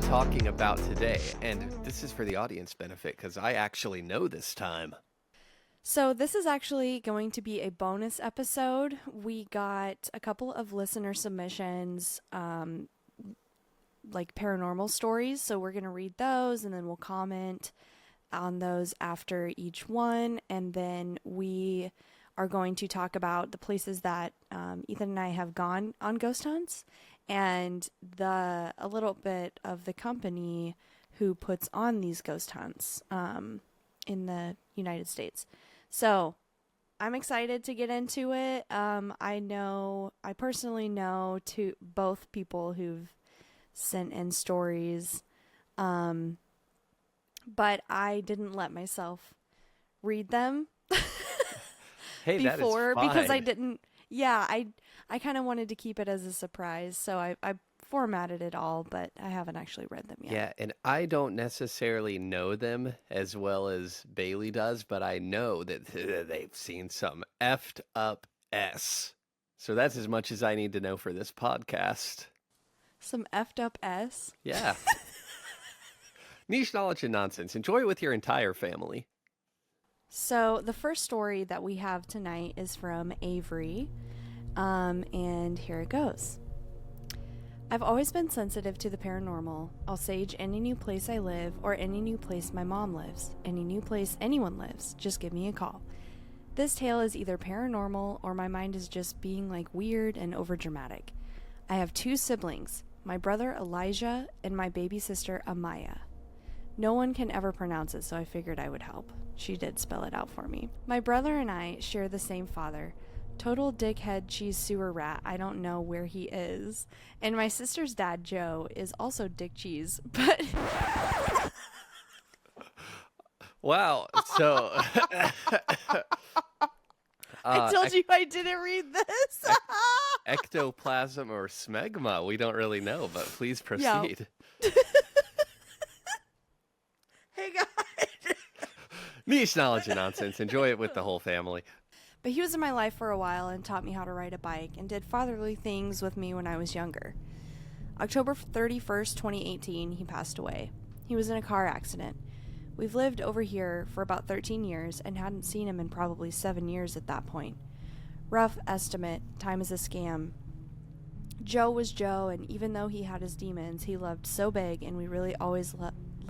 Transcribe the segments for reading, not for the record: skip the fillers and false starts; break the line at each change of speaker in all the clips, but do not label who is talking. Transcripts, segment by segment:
Talking about today, and this is for the audience benefit because I actually know this time.
So this is actually going to be a bonus episode. We got a couple of listener submissions, like paranormal stories, so we're going to read those and then we'll comment on those after each one, and then we are going to talk about the places that Ethan and I have gone on ghost hunts, and a little bit of the company who puts on these ghost hunts in the United States. So I'm excited to get into it. I personally know both people who've sent in stories, but I didn't let myself read them
Hey,
before
that is fine.
because I didn't. Yeah, I kind of wanted to keep it as a surprise, so I formatted it all, but I haven't actually read them yet.
Yeah, and I don't necessarily know them as well as Bailey does, but I know that they've seen some effed up S. So that's as much as I need to know for this podcast.
Some effed up S?
Yeah. Niche knowledge and nonsense. Enjoy it with your entire family.
So the first story that we have tonight is from Avery, and here it goes. I've always been sensitive to the paranormal. I'll sage any new place I live or any new place my mom lives. Any new place anyone lives. Just give me a call. This tale is either paranormal or my mind is just being like weird and overdramatic. I have 2 siblings, my brother Elijah and my baby sister Amaya. No one can ever pronounce it, so I figured I would help. She did spell it out for me. My brother and I share the same father. Total dickhead cheese sewer rat, I don't know where he is. And my sister's dad, Joe, is also dick cheese, but...
Wow, so...
I told you I didn't read this!
Ectoplasm or smegma, we don't really know, but please proceed.
Hey, guys!
Niche knowledge and nonsense. Enjoy it with the whole family.
But he was in my life for a while and taught me how to ride a bike and did fatherly things with me when I was younger. October 31st, 2018, he passed away. He was in a car accident. We've lived over here for about 13 years and hadn't seen him in probably 7 years at that point. Rough estimate, time is a scam. Joe was Joe, and even though he had his demons, he loved so big, and we really always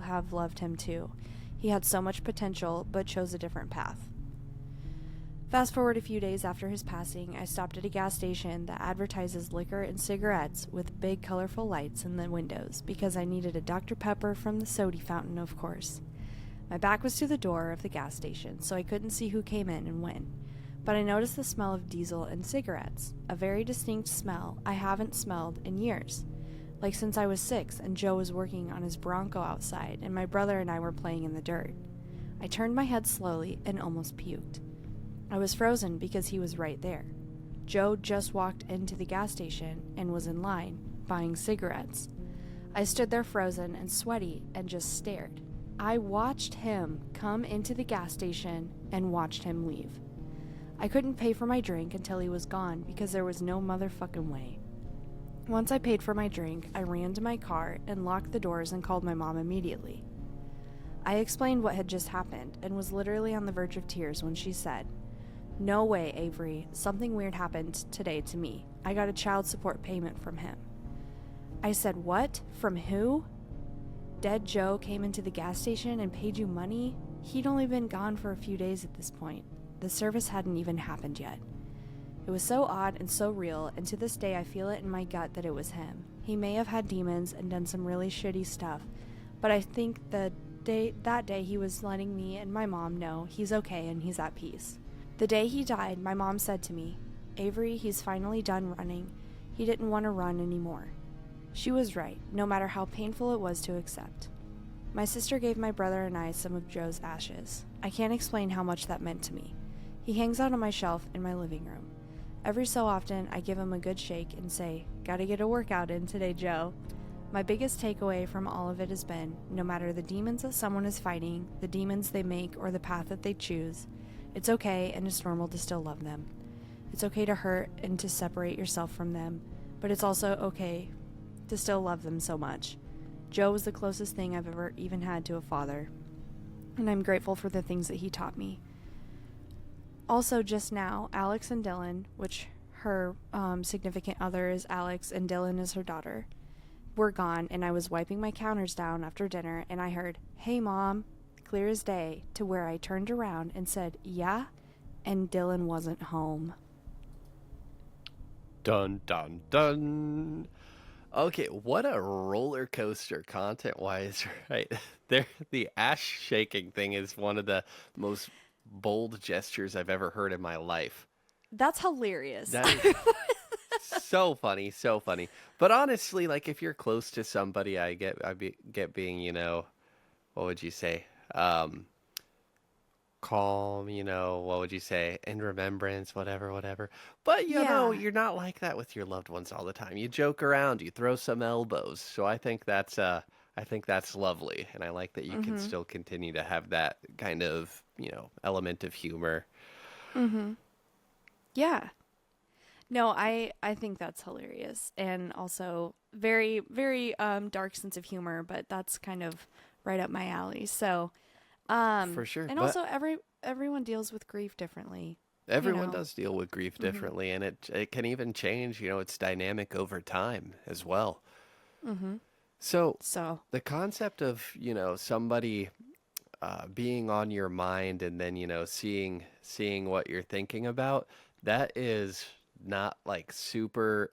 have loved him too. He had so much potential, but chose a different path. Fast forward a few days after his passing, I stopped at a gas station that advertises liquor and cigarettes with big colorful lights in the windows because I needed a Dr. Pepper from the soda fountain, of course. My back was to the door of the gas station, so I couldn't see who came in and when. But I noticed the smell of diesel and cigarettes, a very distinct smell I haven't smelled in years. Like since I was 6 and Joe was working on his Bronco outside and my brother and I were playing in the dirt. I turned my head slowly and almost puked. I was frozen because he was right there. Joe just walked into the gas station and was in line, buying cigarettes. I stood there frozen and sweaty and just stared. I watched him come into the gas station and watched him leave. I couldn't pay for my drink until he was gone because there was no motherfucking way. Once I paid for my drink, I ran to my car and locked the doors and called my mom immediately. I explained what had just happened and was literally on the verge of tears when she said, "No way, Avery. Something weird happened today to me. I got a child support payment from him." I said, "What? From who?" "Dead Joe came into the gas station and paid you money?" He'd only been gone for a few days at this point. The service hadn't even happened yet. It was so odd and so real, and to this day I feel it in my gut that it was him. He may have had demons and done some really shitty stuff, but I think that day he was letting me and my mom know he's okay and he's at peace. The day he died, my mom said to me, "Avery, he's finally done running. He didn't want to run anymore." She was right, no matter how painful it was to accept. My sister gave my brother and I some of Joe's ashes. I can't explain how much that meant to me. He hangs out on my shelf in my living room. Every so often, I give him a good shake and say, "Gotta get a workout in today, Joe." My biggest takeaway from all of it has been, no matter the demons that someone is fighting, the demons they make, or the path that they choose, it's okay and it's normal to still love them. It's okay to hurt and to separate yourself from them, but it's also okay to still love them so much. Joe was the closest thing I've ever even had to a father, and I'm grateful for the things that he taught me. Also, just now, Alex and Dylan, which her significant other is Alex and Dylan is her daughter, were gone, and I was wiping my counters down after dinner, and I heard, "Hey, Mom," clear as day, to where I turned around and said, "Yeah," and Dylan wasn't home.
Dun, dun, dun. Okay, what a roller coaster content-wise, right? There, the ash shaking thing is one of the most bold gestures I've ever heard in my life.
That's hilarious.
That is so funny, so funny. But honestly, like if you're close to somebody, get being, what would you say? Calm, what would you say? In remembrance, whatever, whatever. But
Yeah.
you're not like that with your loved ones all the time. You joke around, you throw some elbows. So I think that's lovely, and I like that you can
Mhm.
still continue to have that kind of, element of humor.
Mhm. Yeah. No, I think that's hilarious, and also very very dark sense of humor, but that's kind of right up my alley. So,
For sure.
and
But
also everyone deals with grief differently, you
everyone
know.
does deal with grief
Mhm.
differently, and it can even change, it's dynamic over time as well.
Mhm.
So
So,
the concept of, somebody being on your mind and then, seeing what you're thinking about, that is not like super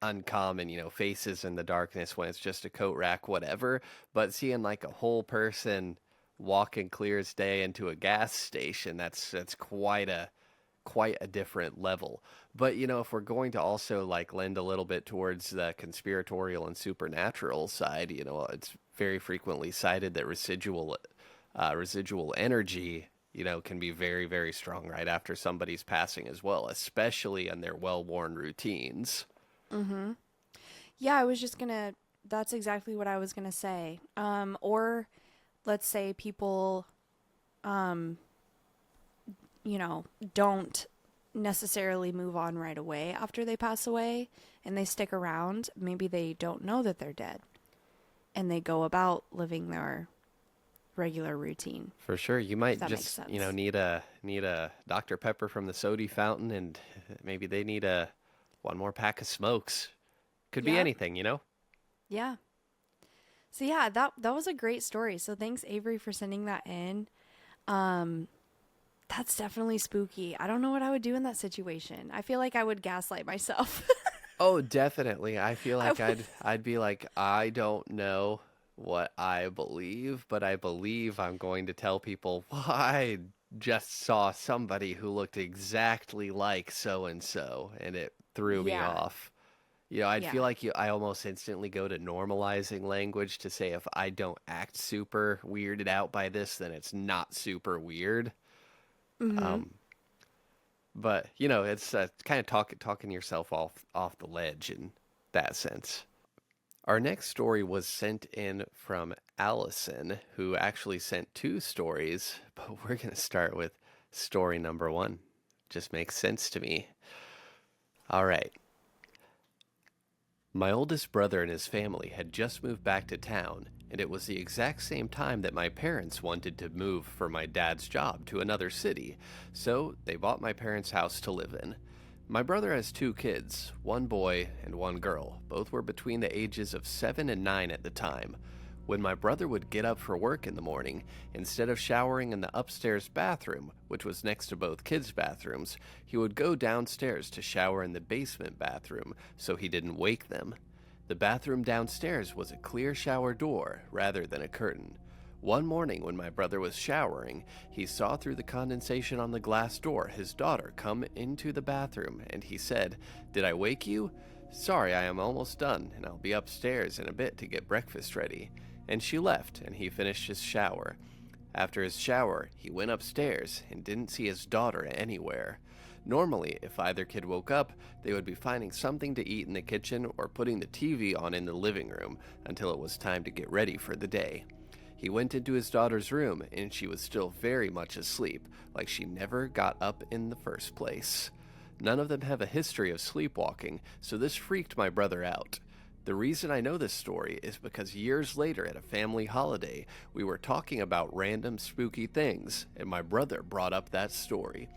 uncommon, faces in the darkness when it's just a coat rack, whatever. But seeing like a whole person walking clear as day into a gas station, that's quite a different level. But if we're going to also like lend a little bit towards the conspiratorial and supernatural side, it's very frequently cited that residual energy, can be very, very strong right after somebody's passing as well, especially in their well-worn routines.
mhm. Yeah, I was just going to that's exactly what I was going to say. Or let's say people um don't necessarily move on right away after they pass away and they stick around. Maybe they don't know that they're dead and they go about living their regular routine,
For sure, you
if
might
that makes
just,
sense.
need a Dr. Pepper from the soda fountain, and maybe they need a one more pack of smokes. Could be
Yep.
anything.
Yeah. So yeah, that was a great story. So thanks Avery for sending that in. Um that's definitely spooky. I don't know what I would do in that situation. I feel like I would gaslight myself.
Oh, definitely. I feel
I
like
would
I'd be like, I don't know what I believe, but I believe I'm going to tell people, well, I just saw somebody who looked exactly like so and so, and it threw me
yeah.
off. I'd
Yeah.
feel like I almost instantly go to normalizing language to say if I don't act super weirded out by this, then it's not super weird.
Mhm.
Um, but it's kind of talking yourself off the ledge in that sense. Our next story was sent in from Allison, who actually sent two stories, but we're going to start with story number one. Just makes sense to me. All right. My oldest brother and his family had just moved back to town, and it was the exact same time that my parents wanted to move for my dad's job to another city, so they bought my parents' house to live in. My brother has two kids, one boy and one girl. Both were between the ages of 7 and 9 at the time. When my brother would get up for work in the morning, instead of showering in the upstairs bathroom, which was next to both kids' bathrooms, he would go downstairs to shower in the basement bathroom so he didn't wake them. The bathroom downstairs was a clear shower door rather than a curtain. One morning when my brother was showering, he saw through the condensation on the glass door his daughter come into the bathroom, and he said, "Did I wake you? Sorry, I am almost done, and I'll be upstairs in a bit to get breakfast ready." And she left, and he finished his shower. After his shower, he went upstairs and didn't see his daughter anywhere. Normally, if either kid woke up, they would be finding something to eat in the kitchen or putting the TV on in the living room until it was time to get ready for the day. He went into his daughter's room, and she was still very much asleep, like she never got up in the first place. None of them have a history of sleepwalking, so this freaked my brother out. The reason I know this story is because years later at a family holiday, we were talking about random spooky things, and my brother brought up that story.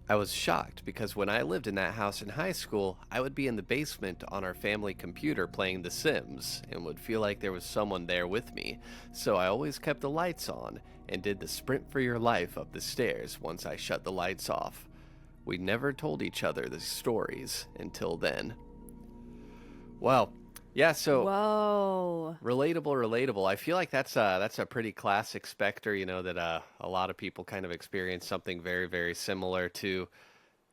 I was shocked because when I lived in that house in high school, I would be in the basement on our family computer playing The Sims and would feel like there was someone there with me, so I always kept the lights on and did the sprint for your life up the stairs once I shut the lights off. We never told each other the stories until then. Well, yeah, so
Whoa.
relatable. I feel like that's a pretty classic specter, that a lot of people kind of experience something very, very similar to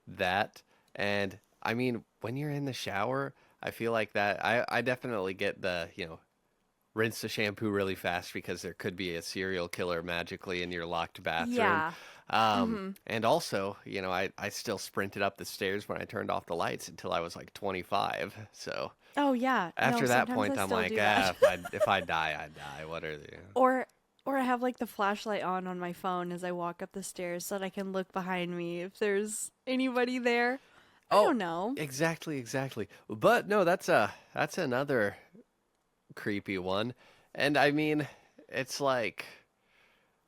that. And I mean, when you're in the shower, I feel like that I definitely get the, rinse the shampoo really fast because there could be a serial killer magically in your locked bathroom.
Yeah.
And also, I still sprinted up the stairs when I turned off the lights until I was like 25. So
Oh yeah. No,
after that
sometimes
point,
I
I'm
still
like,
do that.
if I die, I die. What are they?
Or I have like the flashlight on my phone as I walk up the stairs so that I can look behind me if there's anybody there. I
Oh,
don't know.
exactly. But no, that's another creepy one. And I mean, it's like,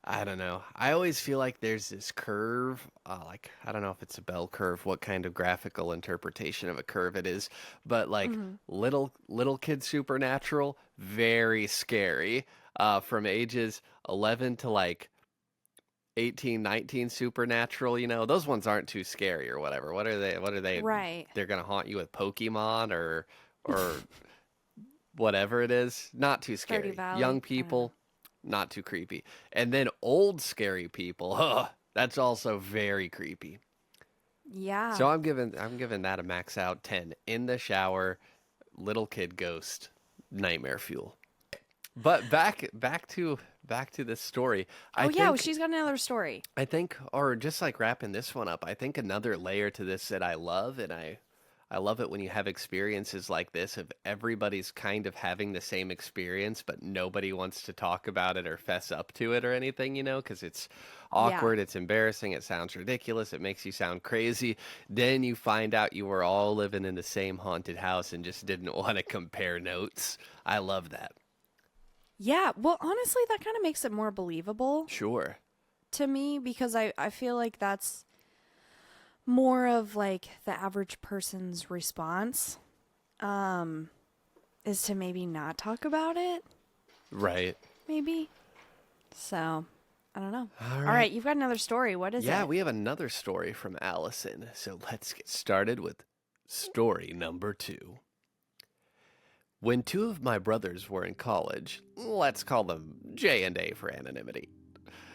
I don't know. I always feel like there's this curve. Like, I don't know if it's a bell curve, what kind of graphical interpretation of a curve it is, but like
Mhm.
little kid supernatural, very scary. From ages 11 to like 18, 19 supernatural, those ones aren't too scary or whatever. What are they? What are they?
Right.
They're gonna haunt you with Pokemon or whatever it is. Not too
Stardew
scary. Young
Valley. I don't know.
people, not too creepy. And then old scary people, that's also very creepy.
Yeah.
So I'm giving that a max out 10. In the shower, little kid ghost, nightmare fuel. But back to this story.
Oh
I
yeah, well,
think
she's got another story.
I think or just like wrapping this one up, I think another layer to this that I love, and I love it when you have experiences like this of everybody's kind of having the same experience, but nobody wants to talk about it or fess up to it or anything, because it's
Yeah.
awkward, it's embarrassing, it sounds ridiculous, it makes you sound crazy. Then you find out you were all living in the same haunted house and just didn't want to compare notes. I love that.
Yeah. Well, honestly, that kind of makes it more believable
Sure.
to me because I feel like that's more of like the average person's response is to maybe not talk about it,
Right.
maybe. So, I don't know.
All
All
right.
right, you've got another story. What is
Yeah,
it?
we have another story from Allison. So let's get started with story number 2. When two of my brothers were in college, let's call them J and A for anonymity,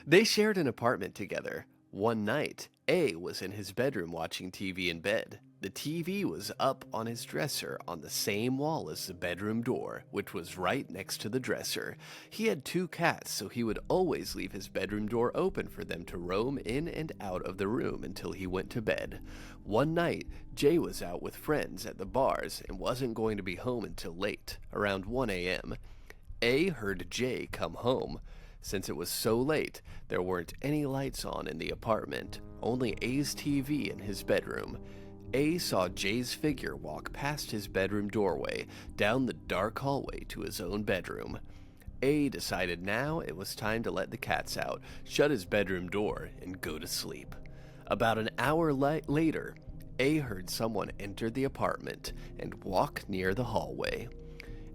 they shared an apartment together. One night, A was in his bedroom watching TV in bed. The TV was up on his dresser on the same wall as the bedroom door, which was right next to the dresser. He had 2 cats, so he would always leave his bedroom door open for them to roam in and out of the room until he went to bed. One night, Jay was out with friends at the bars and wasn't going to be home until late, around 1 a.m. A heard Jay come home. Since it was so late, there weren't any lights on in the apartment, only A's TV in his bedroom. A saw Jay's figure walk past his bedroom doorway, down the dark hallway to his own bedroom. A decided now it was time to let the cats out, shut his bedroom door, and go to sleep. About an hour later, A heard someone enter the apartment and walk near the hallway.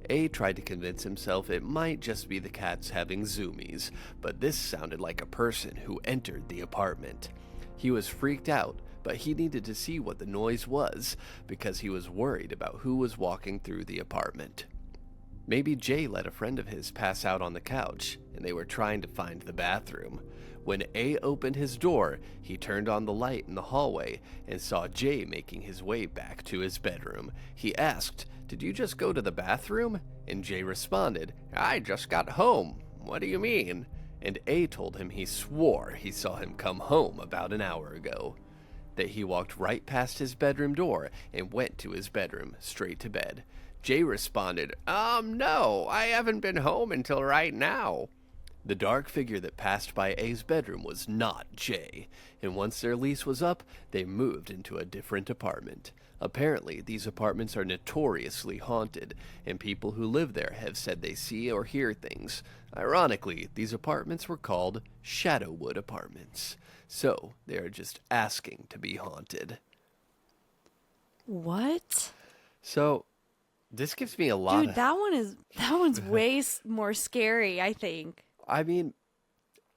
A tried to convince himself it might just be the cats having zoomies, but this sounded like a person who entered the apartment. He was freaked out, but he needed to see what the noise was because he was worried about who was walking through the apartment. Maybe Jay let a friend of his pass out on the couch, and they were trying to find the bathroom. When A opened his door, he turned on the light in the hallway and saw Jay making his way back to his bedroom. He asked, "Did you just go to the bathroom?" And Jay responded, "I just got home. What do you mean?" And A told him he swore he saw him come home about an hour ago. that he walked right past his bedroom door and went to his bedroom straight to bed. Jay responded, no, I haven't been home until right now. The dark figure that passed by A's bedroom was not Jay, and once their lease was up, they moved into a different apartment. Apparently, these apartments are notoriously haunted, and people who live there have said they see or hear things. Ironically, these apartments were called Shadowwood Apartments, so they are just asking to be haunted.
What?
So, this gives me a lot
Dude, that one's way more scary, I think.
I mean,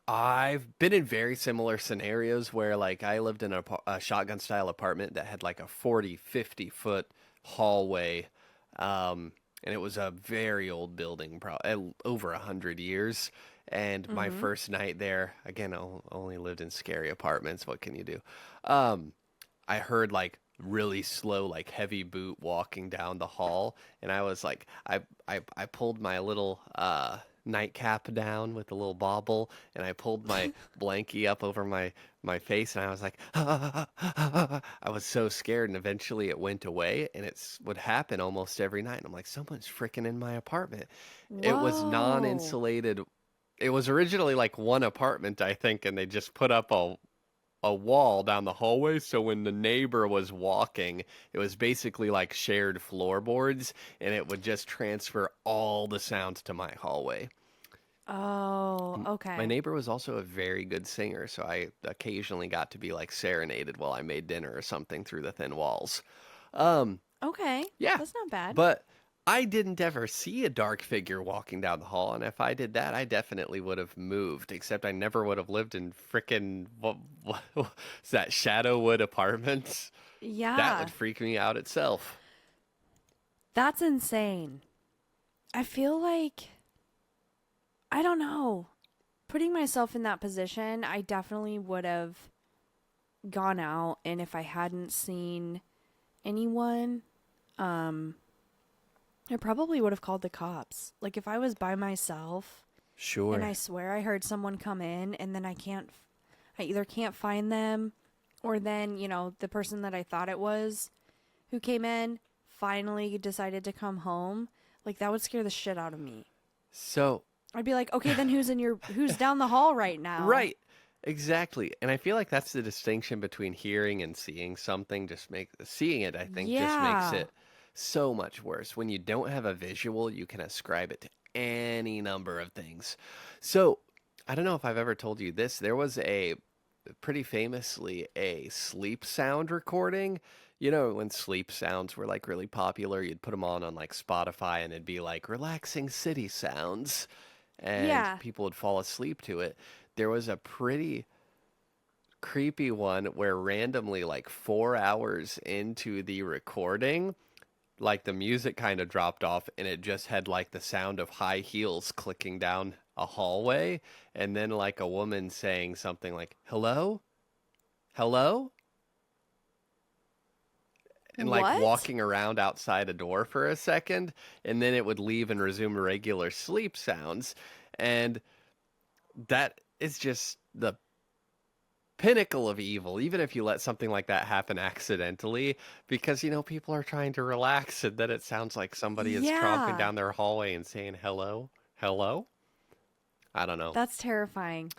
I've been in very similar scenarios where, like, I lived in a shotgun style apartment that had like a 40, 50-foot hallway. And it was a very old building, over 100 years. And my
Mm-hmm.
first night there, again, I only lived in scary apartments. What can you do? I heard like really slow, like heavy boot walking down the hall, and I was like, I pulled my little nightcap down with a little bobble, and I pulled my blankie up over my face, and I was like, I was so scared, and eventually it went away, and it's would happen almost every night. And I'm like, someone's freaking in my apartment. It was
Whoa.
non-insulated. It was originally like one apartment, I think, and they just put up a wall down the hallway, so when the neighbor was walking, it was basically like shared floorboards, and it would just transfer all the sounds to my hallway.
Oh,
My
okay.
neighbor was also a very good singer, so I occasionally got to be like serenaded while I made dinner or something through the thin walls. Um,
Okay.
yeah,
That's not bad.
but I didn't ever see a dark figure walking down the hall, and if I did that, I definitely would have moved, except I never would have lived in frickin' what is that, Shadowwood Apartments? That would
Yeah.
freak me out itself.
That's insane. I feel like I don't know. Putting myself in that position, I definitely would have gone out, and if I hadn't seen anyone, um I probably would have called the cops. Like if I was by myself and
Sure.
I swear I heard someone come in and then I either can't find them or then, the person that I thought it was who came in finally decided to come home, like that would scare the shit out of me.
So,
I'd be like, "Okay, then who's down the hall right now?"
right. Exactly. And I feel like that's the distinction between hearing and seeing something. Seeing it, I think, just makes
Yeah.
it so much worse. When you don't have a visual, you can ascribe it to any number of things. So, I don't know if I've ever told you this. There was a pretty famously a sleep sound recording. You know, when sleep sounds were like really popular, you'd put them on like Spotify and it'd be like relaxing city sounds and
Yeah.
people would fall asleep to it. There was a pretty creepy one where randomly, like 4 hours into the recording, like the music kind of dropped off and it just had like the sound of high heels clicking down a hallway and then like a woman saying something like, hello? Hello? And like
What?
walking around outside a door for a second, and then it would leave and resume regular sleep sounds. And that is just the pinnacle of evil, even if you let something like that happen accidentally, because people are trying to relax, and then it sounds like somebody is tromping
Yeah.
down their hallway and saying hello, hello. I don't know.
That's terrifying.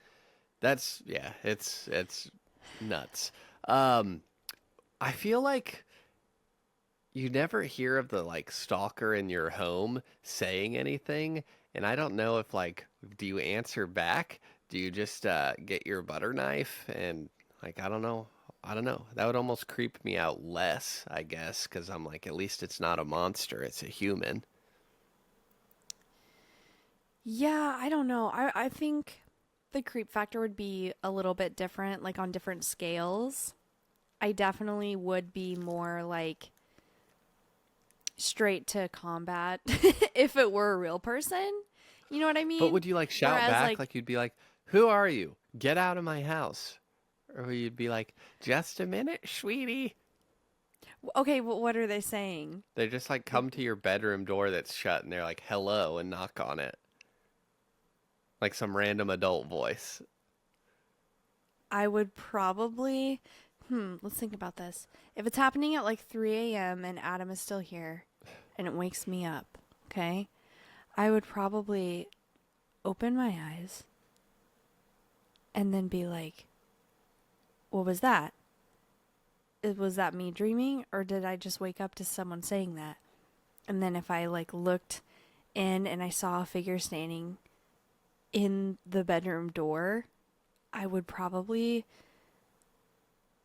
That's yeah, it's nuts. Um, I feel like you never hear of the like stalker in your home saying anything, and I don't know if like do you answer back? Do you just get your butter knife and like I don't know. That would almost creep me out less, I guess, because I'm like at least it's not a monster, it's a human.
Yeah, I don't know. I think the creep factor would be a little bit different, like on different scales. I definitely would be more like straight to combat if it were a real person. You know what I
But
mean?
would you like shout
Whereas,
back
like,
like you'd be like, "Who are you? Get out of my house." Or you'd be like, "Just a minute, sweetie."
okay, what are they saying?
They just like
Like,
come to your bedroom door that's shut and they're like, "Hello," and knock on it. Like some random adult voice.
I would probably Let's think about this. If it's happening at like 3 a.m. and Adam is still here and it wakes me up, okay, I would probably open my eyes and then be like, what was that? Was that me dreaming, or did I just wake up to someone saying that? And then if I like looked in and I saw a figure standing in the bedroom door, I would probably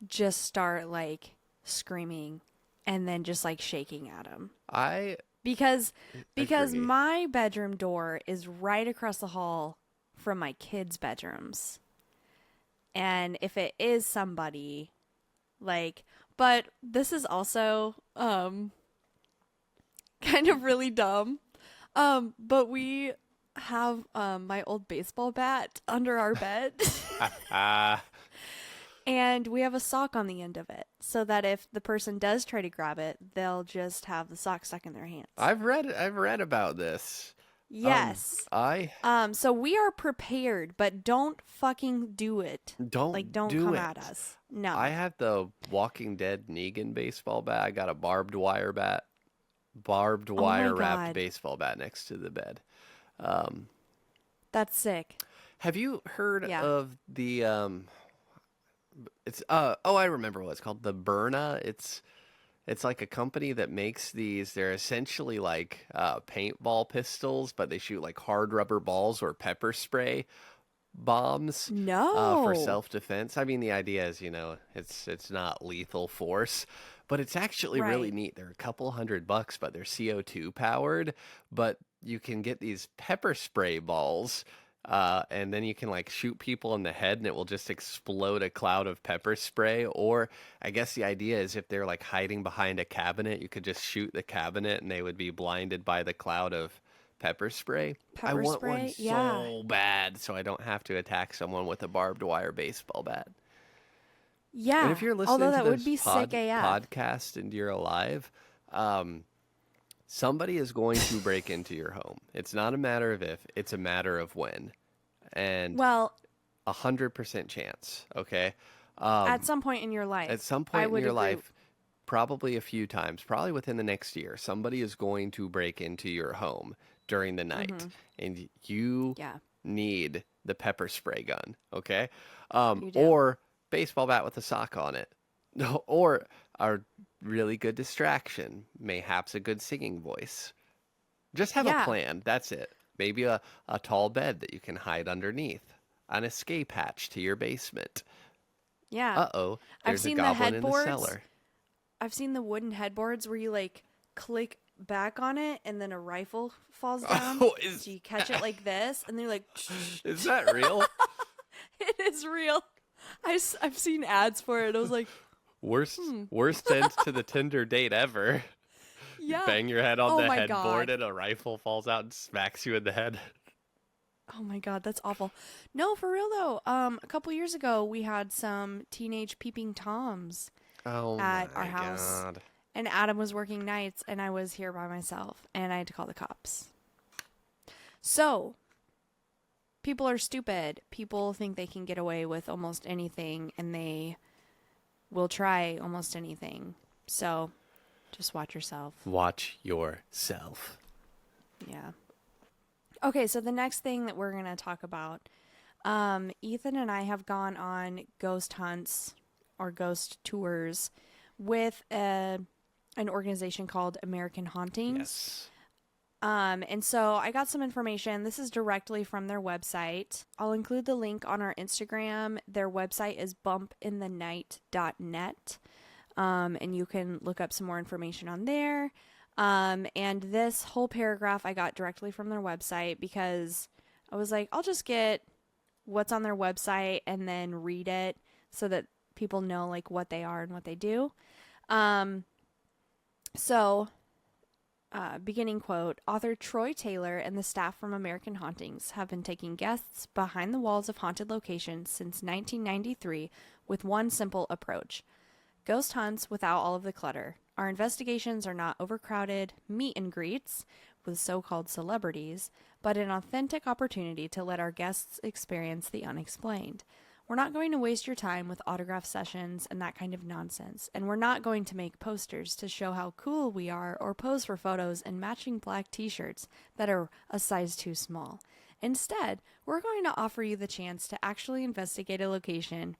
just start like screaming and then just like shaking at him.
I
Because
agree.
my bedroom door is right across the hall from my kids' bedrooms. And if it is somebody like, but this is also kind of really dumb. But we have my old baseball bat under our bed. And we have a sock on the end of it, so that if the person does try to grab it, they'll just have the sock stuck in their hands.
I've read about this.
Yes.
I
So we are prepared, but don't fucking do it.
don't
Like, don't
do
come
it.
at us. No.
I have the Walking Dead Negan baseball bat. I got a barbed wire wrapped
God.
baseball bat next to the bed.
That's sick.
Have you heard
Yeah.
of the it's I remember what it's called, the Burna. It's like a company that makes these. They're essentially like paintball pistols, but they shoot like hard rubber balls or pepper spray bombs
No.
for self-defense. I mean, the idea is, it's not lethal force, but it's actually really
Right.
neat. They're a couple $100, but they're CO2 powered, but you can get these pepper spray balls. And then you can like shoot people in the head and it will just explode a cloud of pepper spray. Or I guess the idea is if they're like hiding behind a cabinet, you could just shoot the cabinet and they would be blinded by the cloud of pepper spray. I
Pepper
want
spray?
one
Yeah.
so bad so I don't have to attack someone with a barbed wire baseball bat.
Yeah.
And if you're listening
Although
to
that would
this
be sick AF.
podcast and you're alive, somebody is going to break into your home. It's not a matter of if, it's a matter of when. And
Well,
100% chance, okay?
at some point in your life.
At some
I
point in
would
your
agree.
life, probably a few times, probably within the next year, somebody is going to break into your home during the night, and you
Yeah.
need the pepper spray gun, okay?
You do.
Or baseball bat with a sock on it, or a really good distraction, mayhaps a good singing voice. Just have a
Yeah.
plan. That's it. Maybe a tall bed that you can hide underneath, an escape hatch to your basement.
Yeah.
Uh-oh,
I've
there's a
seen the
goblin in the
headboards.
cellar.
I've seen the wooden headboards where you like click back on it and then a rifle falls down.
Oh,
So you catch it like this and they're like,
is that real?
it is real. I've seen ads for it. I was like,
Worst end to the Tinder date ever.
yeah.
You bang your head on
Oh
the
my
headboard
God.
and a rifle falls out and smacks you in the head.
Oh my God, that's awful. No, for real though. A couple years ago, we had some teenage peeping toms
Oh
at
my
our house,
God.
and Adam was working nights, and I was here by myself, and I had to call the cops. So, people are stupid. People think they can get away with almost anything, and they will try almost anything. So, just watch yourself.
Watch yourself.
Yeah. Okay, so the next thing that we're going to talk about, Ethan and I have gone on ghost hunts or ghost tours with an organization called American Hauntings.
Yes.
And so I got some information. This is directly from their website. I'll include the link on our Instagram. Their website is bumpinthenight.net. And you can look up some more information on there. And this whole paragraph I got directly from their website because I was like, I'll just get what's on their website and then read it so that people know like what they are and what they do. Beginning quote, author Troy Taylor and the staff from American Hauntings have been taking guests behind the walls of haunted locations since 1993 with one simple approach. Ghost hunts without all of the clutter. Our investigations are not overcrowded meet and greets with so-called celebrities, but an authentic opportunity to let our guests experience the unexplained. We're not going to waste your time with autograph sessions and that kind of nonsense, and we're not going to make posters to show how cool we are or pose for photos in matching black t-shirts that are a size too small. Instead, we're going to offer you the chance to actually investigate a location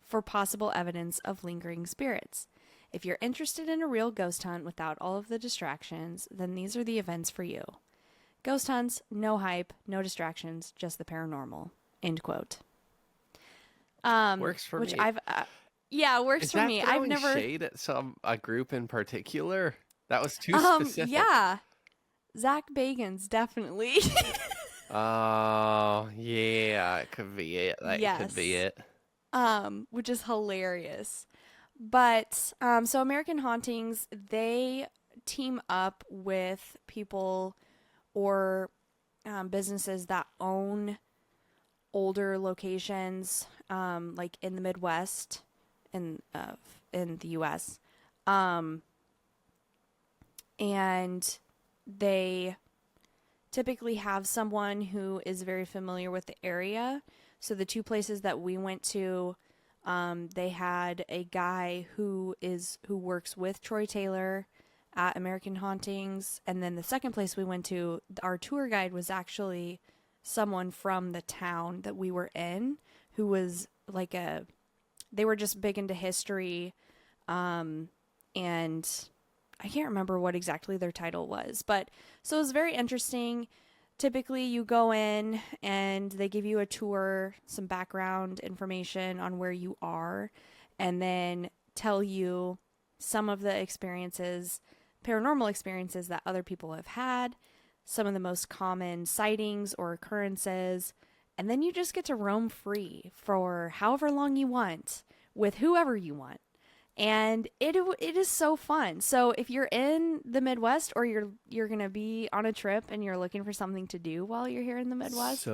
for possible evidence of lingering spirits. If you're interested in a real ghost hunt without all of the distractions, then these are the events for you. Ghost hunts, no hype, no distractions, just the paranormal. End quote.
Works for
Which
me.
yeah, works
Is
for
that
me.
throwing
I've never
shade at a group in particular? That was too specific.
yeah. Zach Bagans, definitely.
Oh, yeah, it could be it. That could be
Yes.
it.
Which is hilarious. But so American Hauntings, they team up with people or businesses that own older locations, like in the Midwest, in the U.S. And they typically have someone who is very familiar with the area. So the two places that we went to, they had a guy who works with Troy Taylor at American Hauntings, and then the second place we went to, our tour guide was actually someone from the town that we were in, who was like they were just big into history, and I can't remember what exactly their title was, but so it was very interesting. Typically, you go in and they give you a tour, some background information on where you are, and then tell you some of the experiences, paranormal experiences that other people have had, some of the most common sightings or occurrences, and then you just get to roam free for however long you want with whoever you want. And it is so fun. So if you're in the Midwest or you're going to be on a trip and you're looking for something to do while you're here in the Midwest,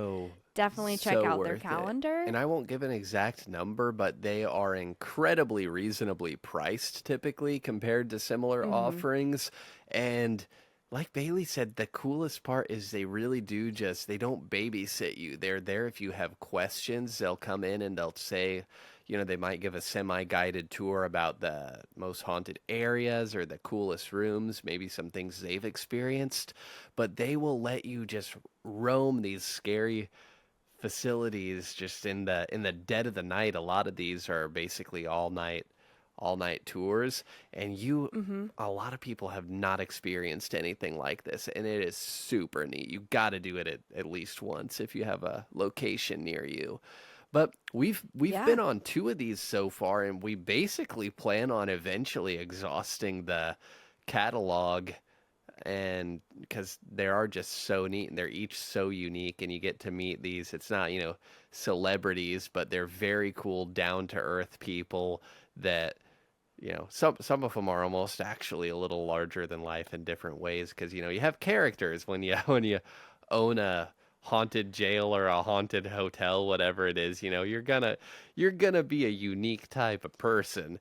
definitely check out their calendar.
And I won't give an exact number, but they are incredibly reasonably priced typically compared to similar offerings. And like Bailey said, the coolest part is they really do they don't babysit you. They're there if you have questions. They'll come in and they'll say, they might give a semi-guided tour about the most haunted areas or the coolest rooms, maybe some things they've experienced, but they will let you just roam these scary facilities just in the dead of the night. A lot of these are basically all night tours, and a lot of people have not experienced anything like this, and it is super neat. You got to do it at least once if you have a location near you. But we've been on 2 of these so far, and we basically plan on eventually exhausting the catalog, and because they are just so neat and they're each so unique, and you get to meet these. It's not celebrities, but they're very cool, down to earth people that some of them are almost actually a little larger than life in different ways because you have characters when you when you own a haunted jail or a haunted hotel, whatever it is. You're gonna be a unique type of person,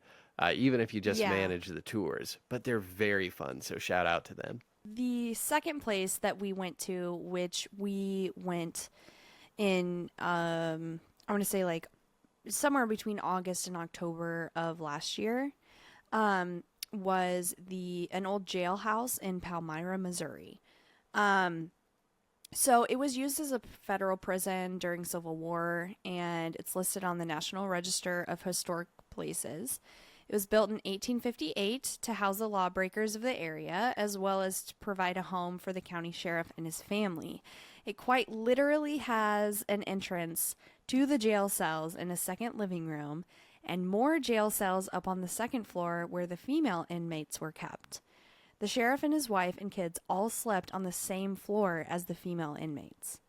even if you just
Yeah.
manage the tours. But they're very fun, so shout out to them.
The second place that we went to, which we went in, I want to say like somewhere between August and October of last year, was an old jailhouse in Palmyra, Missouri. So it was used as a federal prison during Civil War, and it's listed on the National Register of Historic Places. It was built in 1858 to house the lawbreakers of the area, as well as to provide a home for the county sheriff and his family. It quite literally has an entrance to the jail cells and a second living room, and more jail cells up on the second floor where the female inmates were kept. The sheriff and his wife and kids all slept on the same floor as the female inmates.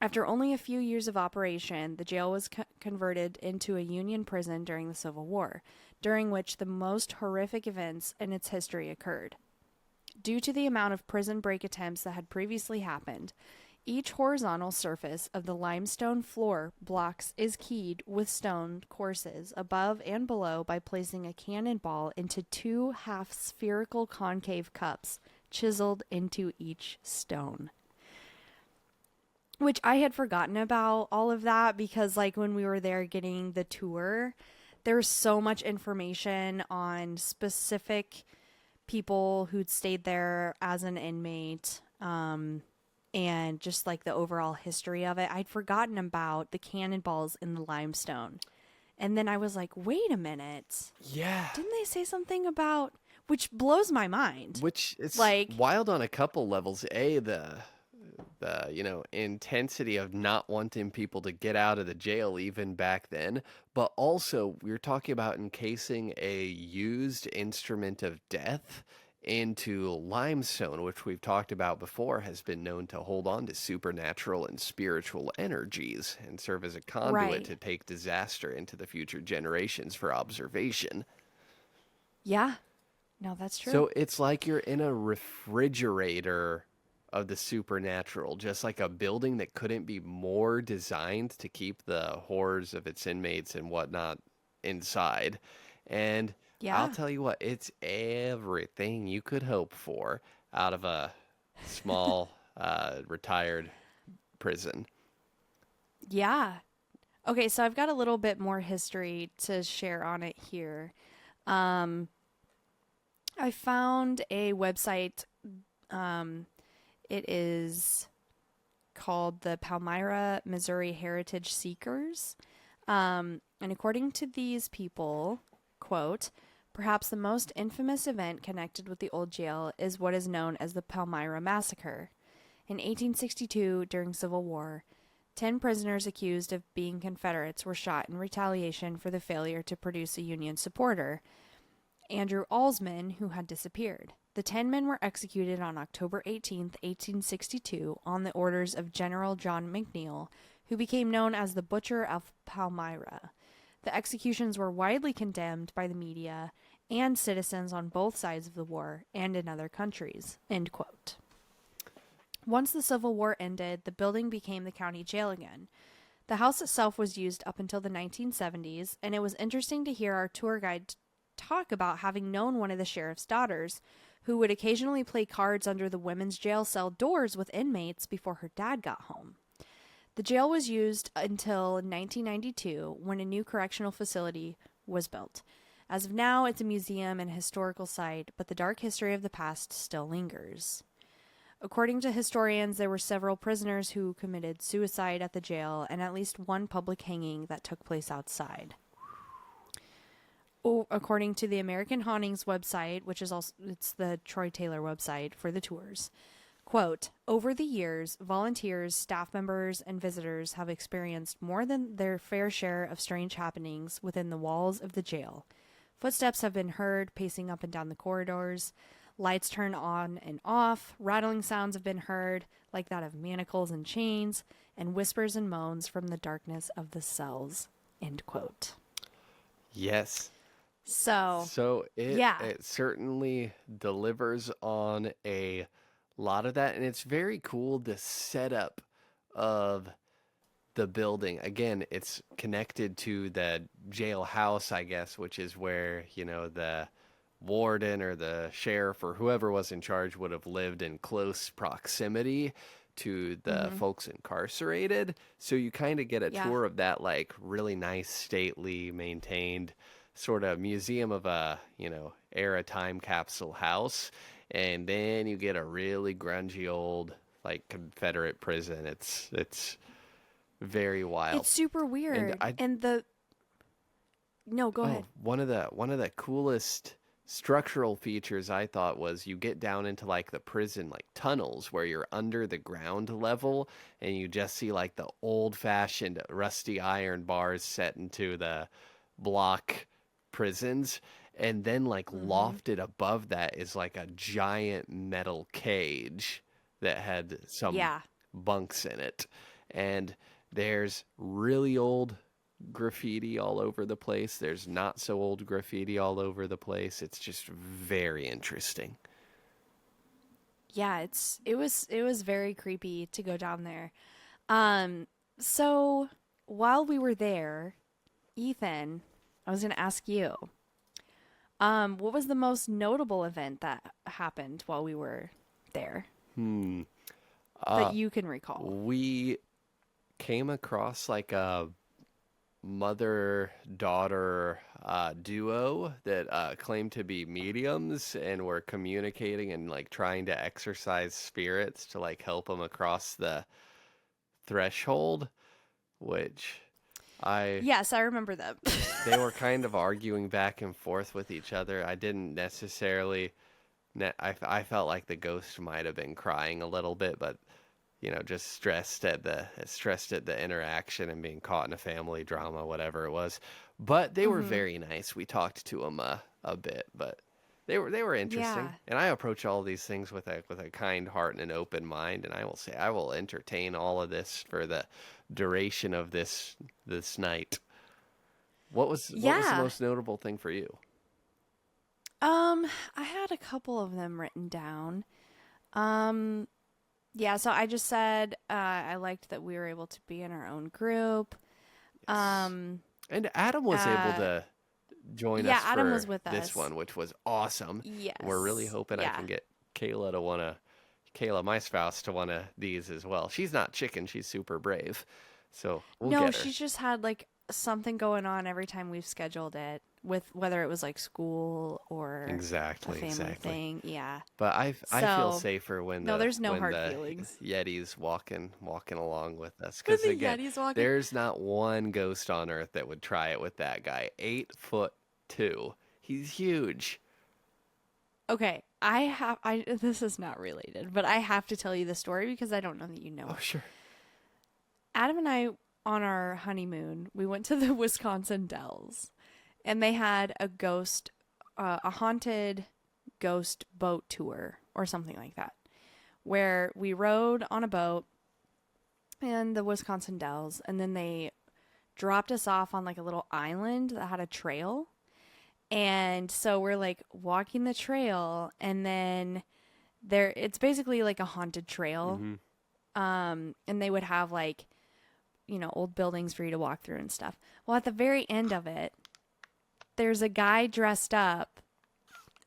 After only a few years of operation, the jail was converted into a Union prison during the Civil War, during which the most horrific events in its history occurred. Due to the amount of prison break attempts that had previously happened, each horizontal surface of the limestone floor blocks is keyed with stone courses above and below by placing a cannonball into 2 half-spherical concave cups chiseled into each stone. which I had forgotten about all of that because, like, when we were there getting the tour, there's so much information on specific people who'd stayed there as an inmate, and just like the overall history of it. I'd forgotten about the cannonballs in the limestone. And then I was like, wait a minute.
Yeah.
Didn't they say something about, which blows my mind.
Which it's
Like,
wild on a couple levels. The intensity of not wanting people to get out of the jail even back then, but also we were talking about encasing a used instrument of death into limestone, which we've talked about before, has been known to hold on to supernatural and spiritual energies and serve as a conduit
right.
to take disaster into the future generations for observation.
Yeah. No, that's true.
So it's like you're in a refrigerator of the supernatural, just like a building that couldn't be more designed to keep the horrors of its inmates and whatnot inside. And I'll
Yeah.
tell you what, it's everything you could hope for out of a small, retired prison.
Yeah. Okay, so I've got a little bit more history to share on it here. Um, I found a website. It is called the Palmyra, Missouri Heritage Seekers. And according to these people, quote, perhaps the most infamous event connected with the old jail is what is known as the Palmyra Massacre. In 1862, during Civil War, 10 prisoners accused of being Confederates were shot in retaliation for the failure to produce a Union supporter, Andrew Alsman, who had disappeared. The 10 men were executed on October 18th, 1862, on the orders of General John McNeill, who became known as the Butcher of Palmyra. The executions were widely condemned by the media and citizens on both sides of the war and in other countries. End quote. Once the Civil War ended, the building became the county jail again. The house itself was used up until the 1970s, and it was interesting to hear our tour guide talk about having known one of the sheriff's daughters, who would occasionally play cards under the women's jail cell doors with inmates before her dad got home. The jail was used until 1992, when a new correctional facility was built. As of now, it's a museum and historical site, but the dark history of the past still lingers. According to historians, there were several prisoners who committed suicide at the jail and at least one public hanging that took place outside. According to the American Hauntings website, which is also it's the Troy Taylor website for the tours, quote, over the years, volunteers, staff members, and visitors have experienced more than their fair share of strange happenings within the walls of the jail. Footsteps have been heard pacing up and down the corridors. Lights turn on and off. Rattling sounds have been heard, like that of manacles and chains, and whispers and moans from the darkness of the cells. End quote.
Yes.
So yeah.
It certainly delivers on a lot of that, and it's very cool the setup of the building. Again, it's connected to the jailhouse, I guess, which is where, the warden or the sheriff or whoever was in charge would have lived in close proximity to the folks incarcerated. So you kind of get a tour of that, like, really nice, stately, maintained sort of museum of a, era time capsule house. And then you get a really grungy old, like, Confederate prison. It's very wild.
It's super weird. No, go ahead.
One of the coolest structural features I thought was you get down into like the prison like tunnels where you're under the ground level and you just see like the old-fashioned rusty iron bars set into the block prisons, and then like lofted above that is like a giant metal cage that had some bunks in it. And there's really old graffiti all over the place. There's not so old graffiti all over the place. It's just very interesting.
Yeah, it was very creepy to go down there. So while we were there, Ethan, I was going to ask you, what was the most notable event that happened while we were there? That you can recall?
We came across like a mother-daughter duo that claimed to be mediums and were communicating and like trying to exorcise spirits to like help them across the threshold, which I
Yes, I remember them.
they were kind of arguing back and forth with each other. I didn't necessarily I felt like the ghost might have been crying a little bit, but just stressed at the interaction and being caught in a family drama, whatever it was. But they were very nice. We talked to them a bit, but they were interesting.
Yeah.
And I approach all these things with a kind heart and an open mind. And I will say I will entertain all of this for the duration of this night. What was the most notable thing for you?
I had a couple of them written down. Yeah, so I just said I liked that we were able to be in our own group.
Yes. And Adam was able to join us
Adam
for
was with
this
us.
one, which was awesome.
Yes.
We're really hoping I can get Kayla, my spouse, to one of these as well. She's not chicken. She's super brave. So we'll get her.
She's just had like something going on every time we've scheduled it, with whether it was like school or a family thing. Yeah.
But I feel safer when
there's no
when
hard
the
feelings.
Yeti's walking along with us. Because again,
Yeti's walking.
There's not one ghost on earth that would try it with that guy. 8'2". He's huge.
Okay, this is not related, but I have to tell you the story because I don't know that you know.
Oh, sure.
Adam and I, on our honeymoon, we went to the Wisconsin Dells, and they had a haunted ghost boat tour or something like that, where we rode on a boat in the Wisconsin Dells, and then they dropped us off on like a little island that had a trail. And so we're like walking the trail, and then it's basically like a haunted trail.
Mm-hmm.
And they would have like, old buildings for you to walk through and stuff. Well, at the very end of it, there's a guy dressed up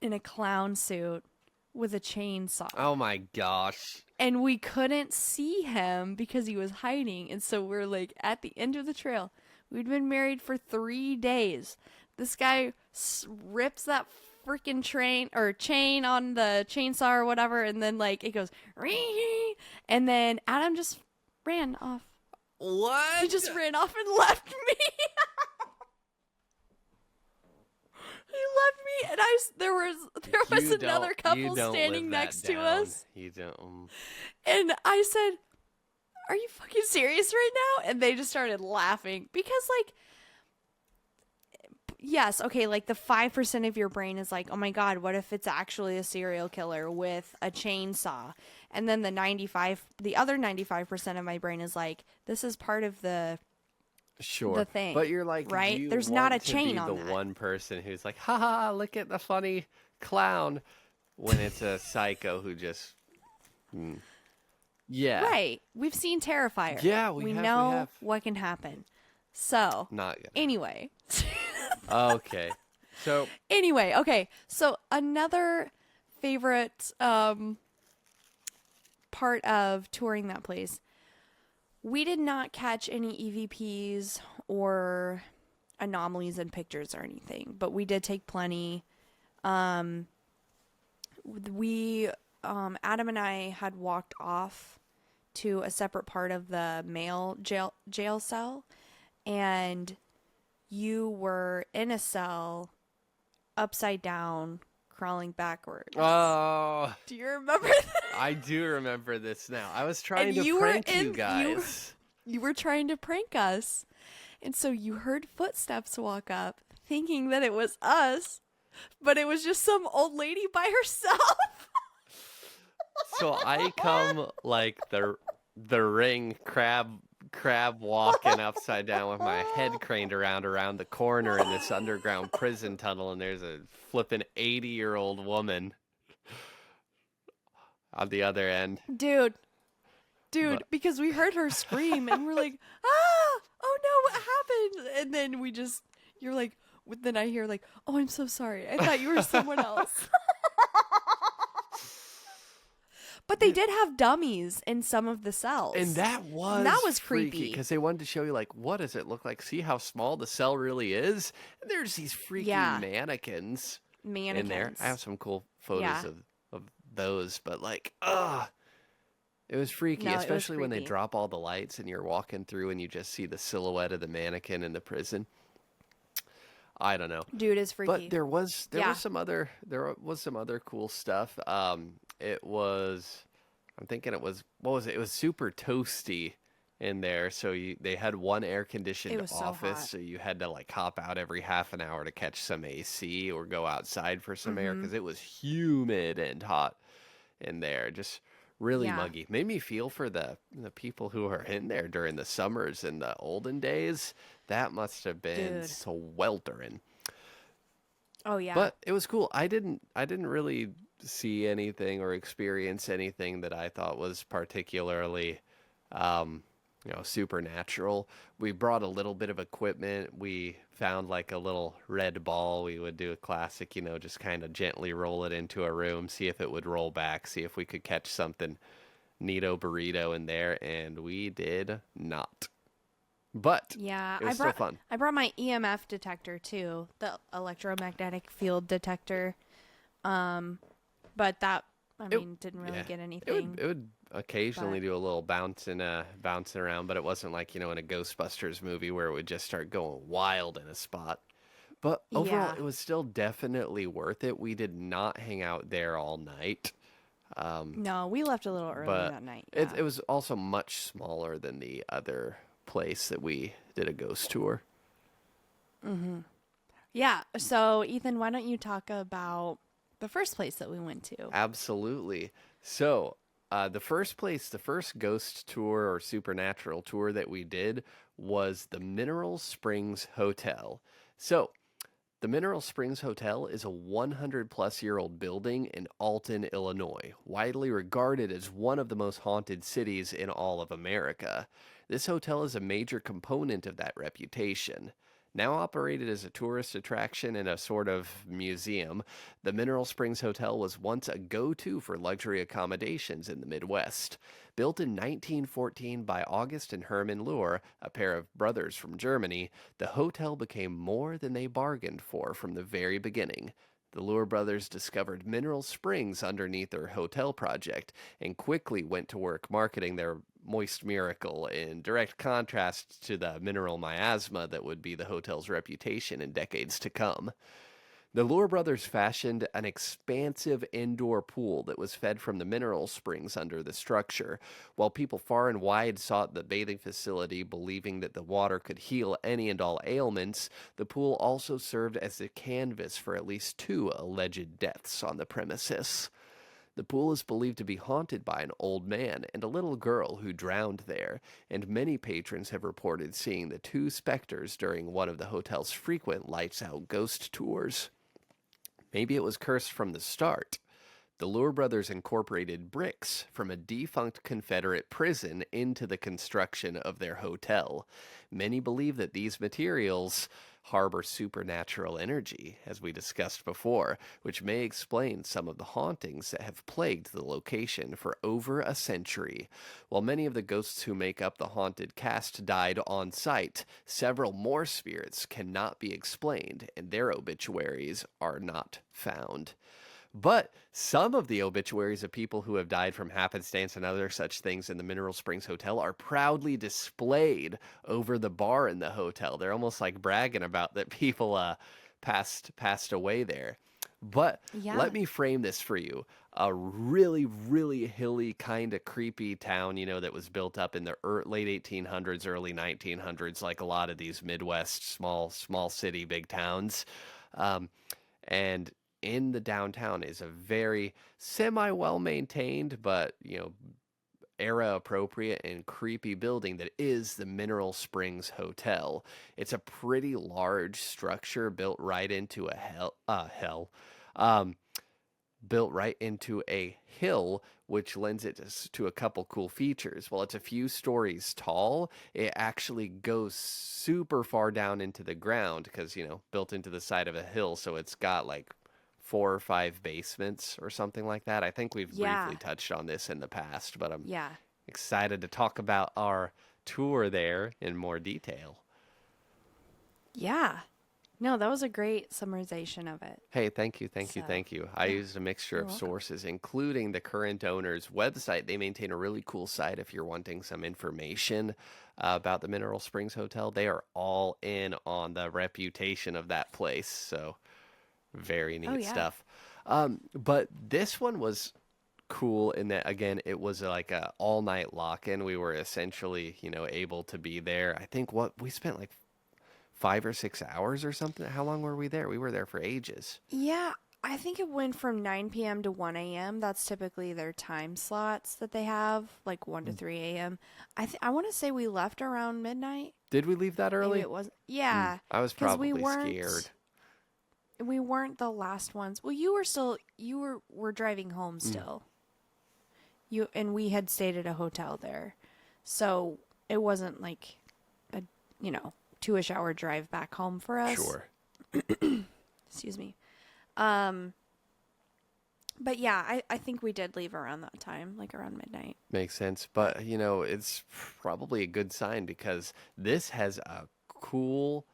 in a clown suit with a chainsaw.
Oh my gosh.
And we couldn't see him because he was hiding. And so we're like at the end of the trail. We'd been married for 3 days. This guy rips that freaking chain on the chainsaw or whatever, and then like it goes, and then Adam just ran off.
What?
He just ran off and left me. He left me, and there was another couple standing next to us.
You don't.
And I said, "Are you fucking serious right now?" And they just started laughing because like. Yes, okay, like the 5% of your brain is like, oh my God, what if it's actually a serial killer with a chainsaw? And then the other 95% of my brain is like, this is part of the thing.
But you're like,
right? There's not a chain on
the
that.
one person who's like, ha, look at the funny clown, when it's a psycho who just, yeah.
Right. We've seen Terrifier.
Yeah,
we know what can happen. So,
not yet.
Anyway.
Okay. So
anyway, okay. So another favorite part of touring that place, we did not catch any EVPs or anomalies in pictures or anything, but we did take plenty. Adam and I had walked off to a separate part of the male jail cell, and you were in a cell upside down, crawling backwards.
Oh.
Do you remember that?
I do remember this now. I was trying to prank you guys.
You were trying to prank us. And so you heard footsteps walk up, thinking that it was us, but it was just some old lady by herself.
So I come like the ring crab walking upside down with my head craned around the corner in this underground prison tunnel, and there's a flippin' 80-year-old woman on the other end.
Dude, because we heard her scream, and we're like, oh no, what happened? And then you're like, then I hear like, oh, I'm so sorry. I thought you were someone else. But they did have dummies in some of the
And
cells.
that
And that
was
was
freaky
creepy.
because they wanted to show you, like, what does it look like? See how small the cell really is? And there's these freaky
Yeah,
mannequins in there. I have
mannequins.
some cool photos
Yeah.
of those, but like, it was freaky,
No, it was
especially when they
creepy.
drop all the lights and you're walking through and you just see the silhouette of the mannequin in the prison. I don't know.
Dude is
But
freaky. Yeah.
there was some other cool stuff. It was I'm thinking it was what was it? It was super toasty in there. So they had one air
It
conditioned
was so
office,
hot.
so you had to like hop out every half an hour to catch some AC or go outside for some air
Mm-hmm.
because it was humid and hot in there. Just really
Yeah.
muggy. Made me feel for the people who were in there during the summers in the olden days. That must have been
Dude.
sweltering.
Oh yeah.
But it was cool. I didn't really see anything or experience anything that I thought was particularly supernatural. We brought a little bit of equipment. We found like a little red ball. We would do a classic, just kind of gently roll it into a room, see if it would roll back, see if we could catch something neato burrito in there, and we did not. But
Yeah,
it was still fun.
I brought my EMF detector too, the electromagnetic field detector. But that didn't really get anything.
It would occasionally
But
do a little bouncing around, but it wasn't like, in a Ghostbusters movie where it would just start going wild in a spot. But overall,
yeah.
it was still definitely worth it. We did not hang out there all night.
No, we left a little early
But
that night.
it
Yeah.
it was also much smaller than the other place that we did a ghost tour.
Yeah. So, Ethan, why don't you talk about the first place that we went to?
Absolutely. So, the first ghost tour or supernatural tour that we did was the Mineral Springs Hotel. So, the Mineral Springs Hotel is a 100-plus-year-old building in Alton, Illinois, widely regarded as one of the most haunted cities in all of America. This hotel is a major component of that reputation. Now operated as a tourist attraction and a sort of museum, the Mineral Springs Hotel was once a go-to for luxury accommodations in the Midwest. Built in 1914 by August and Hermann Luhr, a pair of brothers from Germany, the hotel became more than they bargained for from the very beginning. The Luhr brothers discovered mineral springs underneath their hotel project and quickly went to work marketing their moist miracle in direct contrast to the mineral miasma that would be the hotel's reputation in decades to come. The Luhr brothers fashioned an expansive indoor pool that was fed from the mineral springs under the structure. While people far and wide sought the bathing facility, believing that the water could heal any and all ailments, the pool also served as the canvas for at least 2 alleged deaths on the premises. The pool is believed to be haunted by an old man and a little girl who drowned there, and many patrons have reported seeing the 2 specters during one of the hotel's frequent lights-out ghost tours. Maybe it was cursed from the start. The Luhr brothers incorporated bricks from a defunct Confederate prison into the construction of their hotel. Many believe that these materials harbor supernatural energy, as we discussed before, which may explain some of the hauntings that have plagued the location for over a century. While many of the ghosts who make up the haunted cast died on site, several more spirits cannot be explained, and their obituaries are not found. But some of the obituaries of people who have died from happenstance and other such things in the Mineral Springs Hotel are proudly displayed over the bar in the hotel. They're almost like bragging about that people passed away there. But
Yeah.
let me frame this for you. A really, really hilly, kind of creepy town, that was built up in the late 1800s, early 1900s, like a lot of these Midwest small city, big towns. And in the downtown is a very semi well maintained, but era appropriate and creepy building that is the Mineral Springs Hotel. It's a pretty large structure built right into um, built right into a hill, which lends it to a couple cool features. While it's a few stories tall, it actually goes super far down into the ground because, built into the side of a hill. So it's got like 4 or 5 basements or something like that. I think we've
Yeah.
briefly touched on this in the past, but I'm
Yeah.
excited to talk about our tour there in more detail.
Yeah. No, that was a great summarization of it.
Hey, thank you, thank you,
So,
thank you. I
yeah,
used a mixture
you're
of
welcome.
sources, including the current owner's website. They maintain a really cool site if you're wanting some information about the Mineral Springs Hotel. They are all in on the reputation of that place, so very
Oh,
neat
yeah.
stuff. But this one was cool in that, again, it was like a all night lock-in. We were essentially, able to be there. I think what we spent like 5 or 6 hours or something. How long were we there? We were there for ages.
Yeah, I think it went from 9 p.m. to 1 a.m. That's typically their time slots that they have, like 1 to 3 a.m. I want to say we left around midnight.
Did we leave that
Maybe
early?
it wasn't. Yeah,
I was
because
probably scared.
we weren't the last ones. Well, you were driving home still. And we had stayed at a hotel there. So it wasn't like a, 2-ish hour drive back home for us.
Sure.
Excuse me. But yeah, I think we did leave around that time, like around midnight.
Makes sense.
But
But, it's probably a good sign because this has a cool,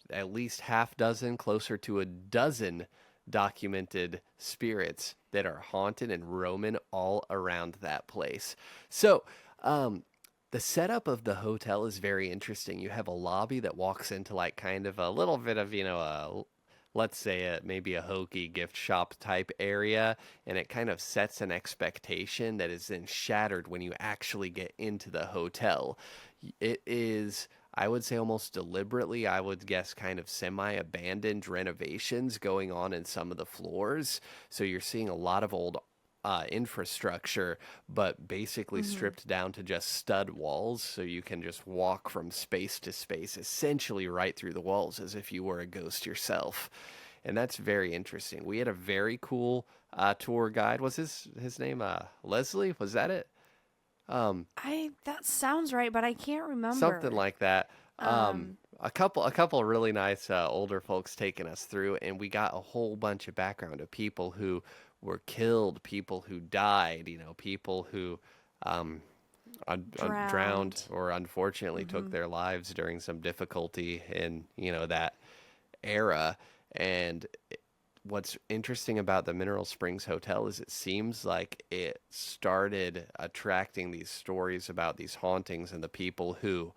at least half dozen, closer to a dozen documented spirits that are haunted and roaming all around that place. So, the setup of the hotel is very interesting. You have a lobby that walks into like kind of a little bit of, let's say maybe a hokey gift shop type area, and it kind of sets an expectation that is then shattered when you actually get into the hotel. It is, I would say, almost deliberately, I would guess, kind of semi-abandoned renovations going on in some of the floors. So you're seeing a lot of old infrastructure, but basically
hmm
stripped down to just stud walls, so you can just walk from space to space, essentially right through the walls as if you were a ghost yourself. And that's very interesting. We had a very cool tour guide. Was his name Leslie? Was that it? Um,
I that sounds right, but I can't
Something
remember.
like that.
Um,
A couple of really nice older folks taking us through, and we got a whole bunch of background of people who were killed, people who died, people who um, drowned
drowned.
or unfortunately took
hmm
their lives during some difficulty in that era. And what's interesting about the Mineral Springs Hotel is it seems like it started attracting these stories about these hauntings and the people who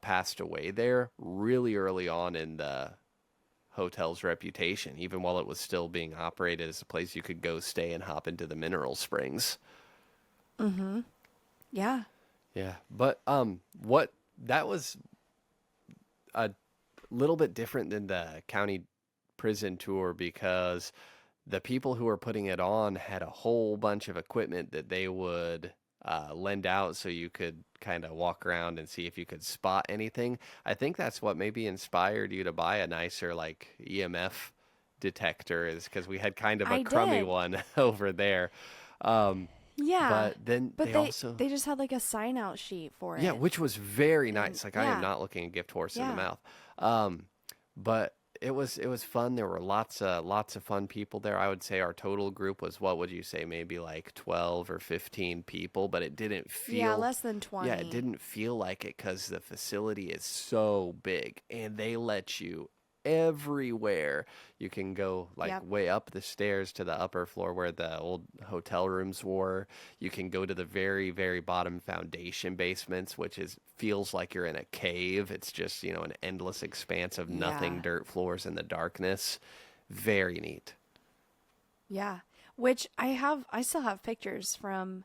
passed away there really early on in the hotel's reputation, even while it was still being operated as a place you could go stay and hop into the mineral springs.
hmm Yeah.
Yeah, but what that was a little bit different than the county prison tour because the people who were putting it on had a whole bunch of equipment that they would lend out so you could kind of walk around and see if you could spot anything. I think that's what maybe inspired you to buy a nicer like EMF detector, is because we had kind of a
I
crummy
did.
one over there. Um,
Yeah.
but then
But
they also,
they just had like a sign out sheet for
yeah,
it.
which was very
And
nice. Like I am
yeah.
not looking a gift horse in the
Yeah.
mouth. Um, but it was fun. There were lots of fun people there. I would say our total group was, what would you say, maybe like 12 or 15 people, but it didn't
Yeah,
feel,
less than
yeah, it
20.
didn't feel like it because the facility is so big and they let you everywhere. You can go like
Yep.
way up the stairs to the upper floor where the old hotel rooms were. You can go to the very, very bottom foundation basements, which is feels like you're in a cave. It's just, an endless expanse of nothing,
Yeah.
dirt floors in the darkness. Very neat.
Yeah. Which I still have pictures from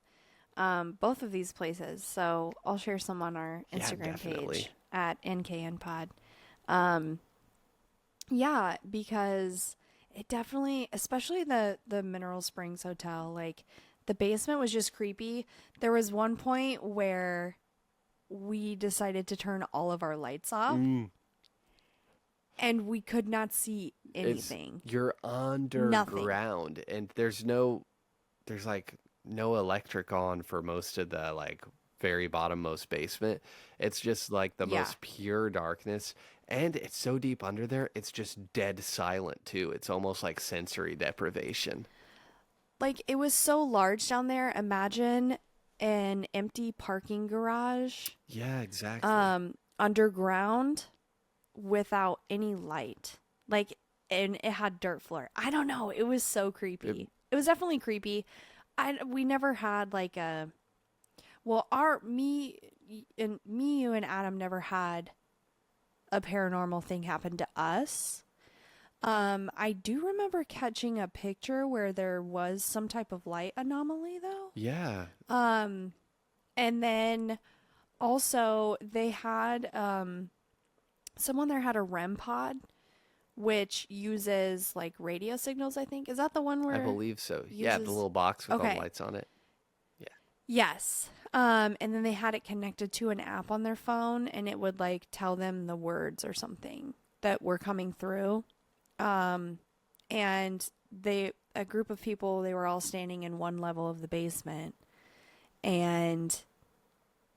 both of these places. So I'll share some on our
Yeah,
Instagram
definitely.
page at NKNPod. Um, yeah, because it definitely, especially the Mineral Springs Hotel, like the basement was just creepy. There was one point where we decided to turn all of our lights off
Mm,
and we could not see
it's
anything.
you're
Nothing.
underground and there's like no electric on for most of the like very bottommost basement. It's just like the
Yeah.
most pure darkness. And it's so deep under there, it's just dead silent too. It's almost like sensory deprivation.
Like, it was so large down there. Imagine an empty parking garage
Yeah, exactly.
underground without any light. Like, and it had dirt floor. I don't know. It was so
It,
creepy. It was definitely creepy. We never had like a well, our me, you, and Adam never had a paranormal thing happen to us. I do remember catching a picture where there was some type of light anomaly though.
yeah,
And then also they had someone there had a REM pod which uses like radio signals, I think. Is that the one
I
where
believe so. Yeah, the
uses
little box with all the
Okay.
lights on it. Yeah.
Yes. And then they had it connected to an app on their phone and it would like tell them the words or something that were coming through. And a group of people, they were all standing in one level of the basement and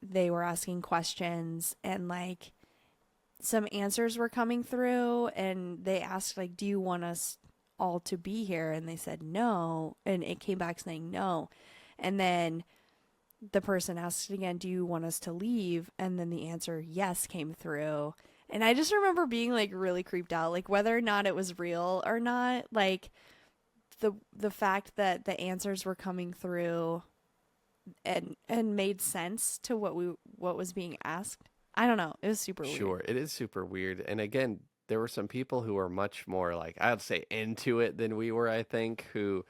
they were asking questions and like some answers were coming through and they asked like, do you want us all to be here? And they said no. And it came back saying no. And then the person asked again, do you want us to leave? And then the answer yes came through. And I just remember being like really creeped out, like whether or not it was real or not, like the fact that the answers were coming through and made sense to what was being asked. I don't know. It was super weird.
Sure, it is super weird. And again, there were some people who were much more like, I would say, into it than we were, I think, who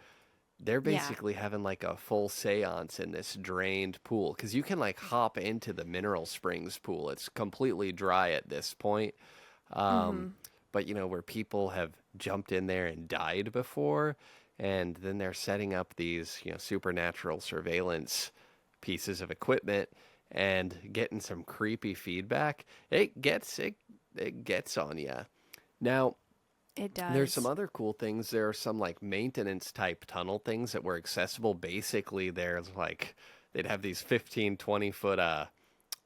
they're
Yeah.
basically having like a full seance in this drained pool because you can like hop into the mineral springs pool. It's completely dry at this point. Um,
Mm-hmm.
but where people have jumped in there and died before, and then they're setting up these, supernatural surveillance pieces of equipment and getting some creepy feedback. It gets on you. Now,
It
there's some
does.
other cool things. There are some like maintenance type tunnel things that were accessible. Basically, there's like they'd have these 15, 20 foot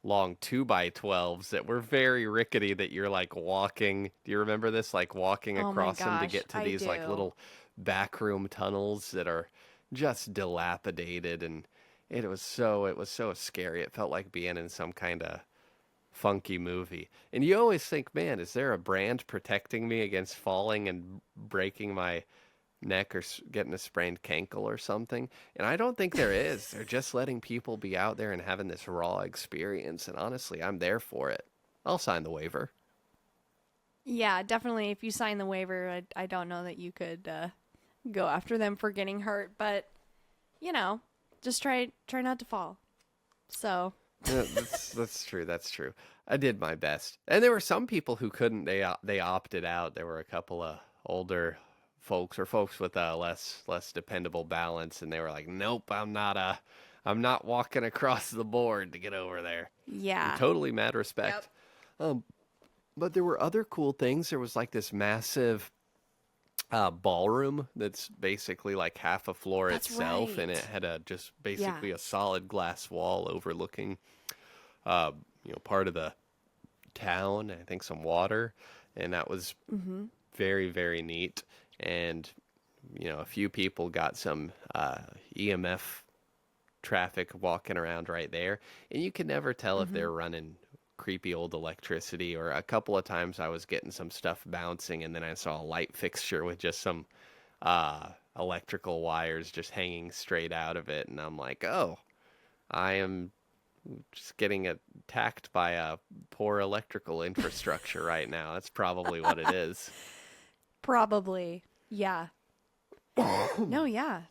long 2x12s that were very rickety that you're like walking. Do you remember this? Like walking
Oh my
across them to
gosh,
get to
I
these like
do.
little backroom tunnels that are just dilapidated, and it was so scary. It felt like being in some kind of funky movie. And you always think, man, is there a brand protecting me against falling and breaking my neck or getting a sprained cankle or something? And I don't think there is. They're just letting people be out there and having this raw experience. And honestly, I'm there for it. I'll sign the waiver.
Yeah, definitely. If you sign the waiver, I don't know that you could go after them for getting hurt, but you know, just try not to fall. So,
Yeah, that's true. That's true. I did my best, and there were some people who couldn't. They opted out. There were a couple of older folks or folks with a less dependable balance, and they were like, "Nope, I'm not walking across the board to get over there." And
yeah.
totally mad
Yep.
respect. Um, but there were other cool things. There was like this massive ballroom that's basically like half a floor
That's
itself, and it
right.
had a just
Yeah.
basically a solid glass wall overlooking uh, part of the town. I think some water, and that was
Mhm.
very, very neat. And a few people got some EMF traffic walking around right there, and you can never tell if they're
Mhm.
running creepy old electricity. Or a couple of times I was getting some stuff bouncing, and then I saw a light fixture with just some electrical wires just hanging straight out of it, and I'm like, oh, I am just getting attacked by a poor electrical infrastructure right now. That's probably what it is.
Probably. Yeah. No, yeah.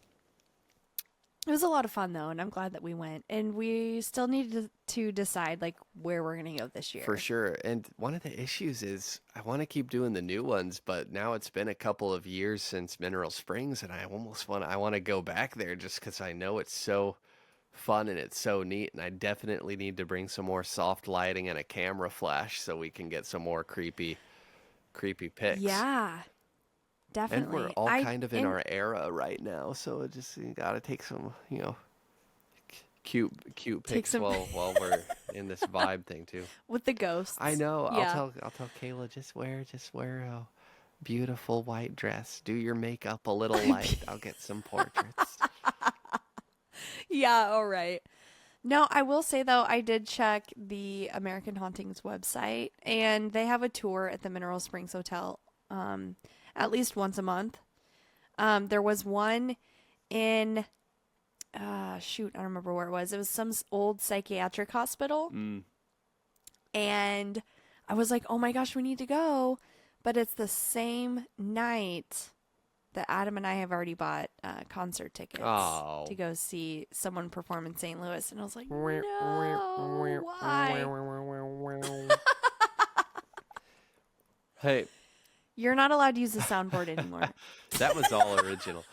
It was a lot of fun though, and I'm glad that we went. And we still need to decide like where we're gonna go this
For
year.
sure. And one of the issues is I want to keep doing the new ones, but now it's been a couple of years since Mineral Springs, and I want to go back there just because I know it's so fun and it's so neat. And I definitely need to bring some more soft lighting and a camera flash so we can get some more creepy pics.
Yeah,
And we're
definitely.
all
I
kind of in
and
our era right now, so it just you gotta take some, cute
Take
pics
some
while we're in this vibe thing too.
with the ghosts.
I know.
Yeah.
I'll tell Kayla just wear a beautiful white dress. Do your makeup a little light. I'll get some portraits.
Yeah, all right. No, I will say though, I did check the American Hauntings website, and they have a tour at the Mineral Springs Hotel, at least once a month. There was one in, shoot, I don't remember where it was. It was some old psychiatric hospital,
Mm.
and I was like, oh my gosh, we need to go, but it's the same night that Adam and I have already bought concert tickets
Oh.
to go see someone perform in St. Louis. And I was like, no, why?
Hey,
You're not allowed to use the soundboard anymore.
that was all original.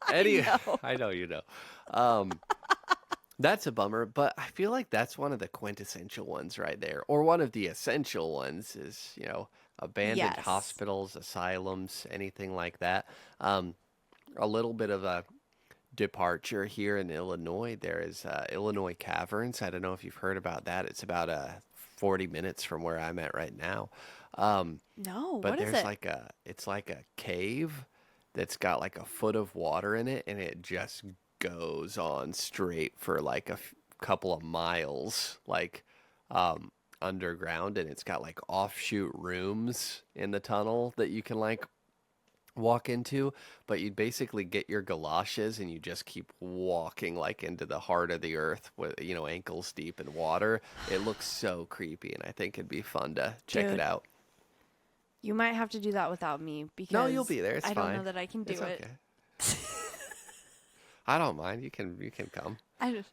Eddie, I know you know. That's a bummer, but I feel like that's one of the quintessential ones right there. Or one of the essential ones is, abandoned
Yes.
hospitals, asylums, anything like that. A little bit of a departure here in Illinois. There is Illinois Caverns. I don't know if you've heard about that. It's about 40 minutes from where I'm at right now.
No,
But
what is
there's
it?
it's like a cave that's got like a foot of water in it, and it just goes on straight for like a couple of miles, like underground, and it's got like offshoot rooms in the tunnel that you can like walk into, but you basically get your galoshes and you just keep walking like into the heart of the earth with ankles deep in water. It looks so creepy, and I think it'd be fun to check it
Dude,
out.
you might have to do that without me because
No, you'll be there. It's
I
fine.
don't know that I can do
It's
it.
okay. I don't mind. You can come.
I just.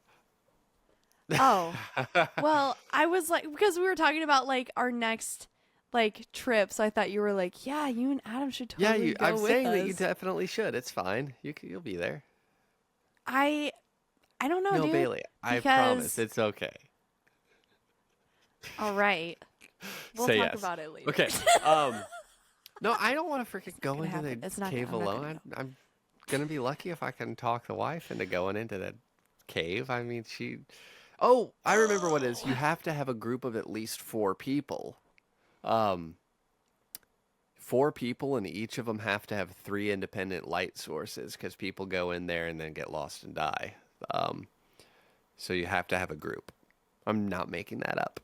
Oh, well, I was like, because we were talking about like our next like trip, so I thought you were like, yeah, you and Adam should
Yeah,
totally go
I'm
with
saying
us.
that you definitely should. It's fine. You'll be there.
I don't know,
No,
dude.
Bailey, I promise
Because
it's okay.
all right, we'll
Say
talk
yes.
about it later.
Okay. No, I don't want to freaking go
gonna
into
happen.
the
It's not
cave
gonna- I'm not
alone.
gonna
I'm gonna be lucky if I can talk the wife into going into the cave. I mean, she. Oh, I remember what it is. You have to have a group of at least 4 people. 4 people, and each of them have to have 3 independent light sources because people go in there and then get lost and die. So you have to have a group. I'm not making that up.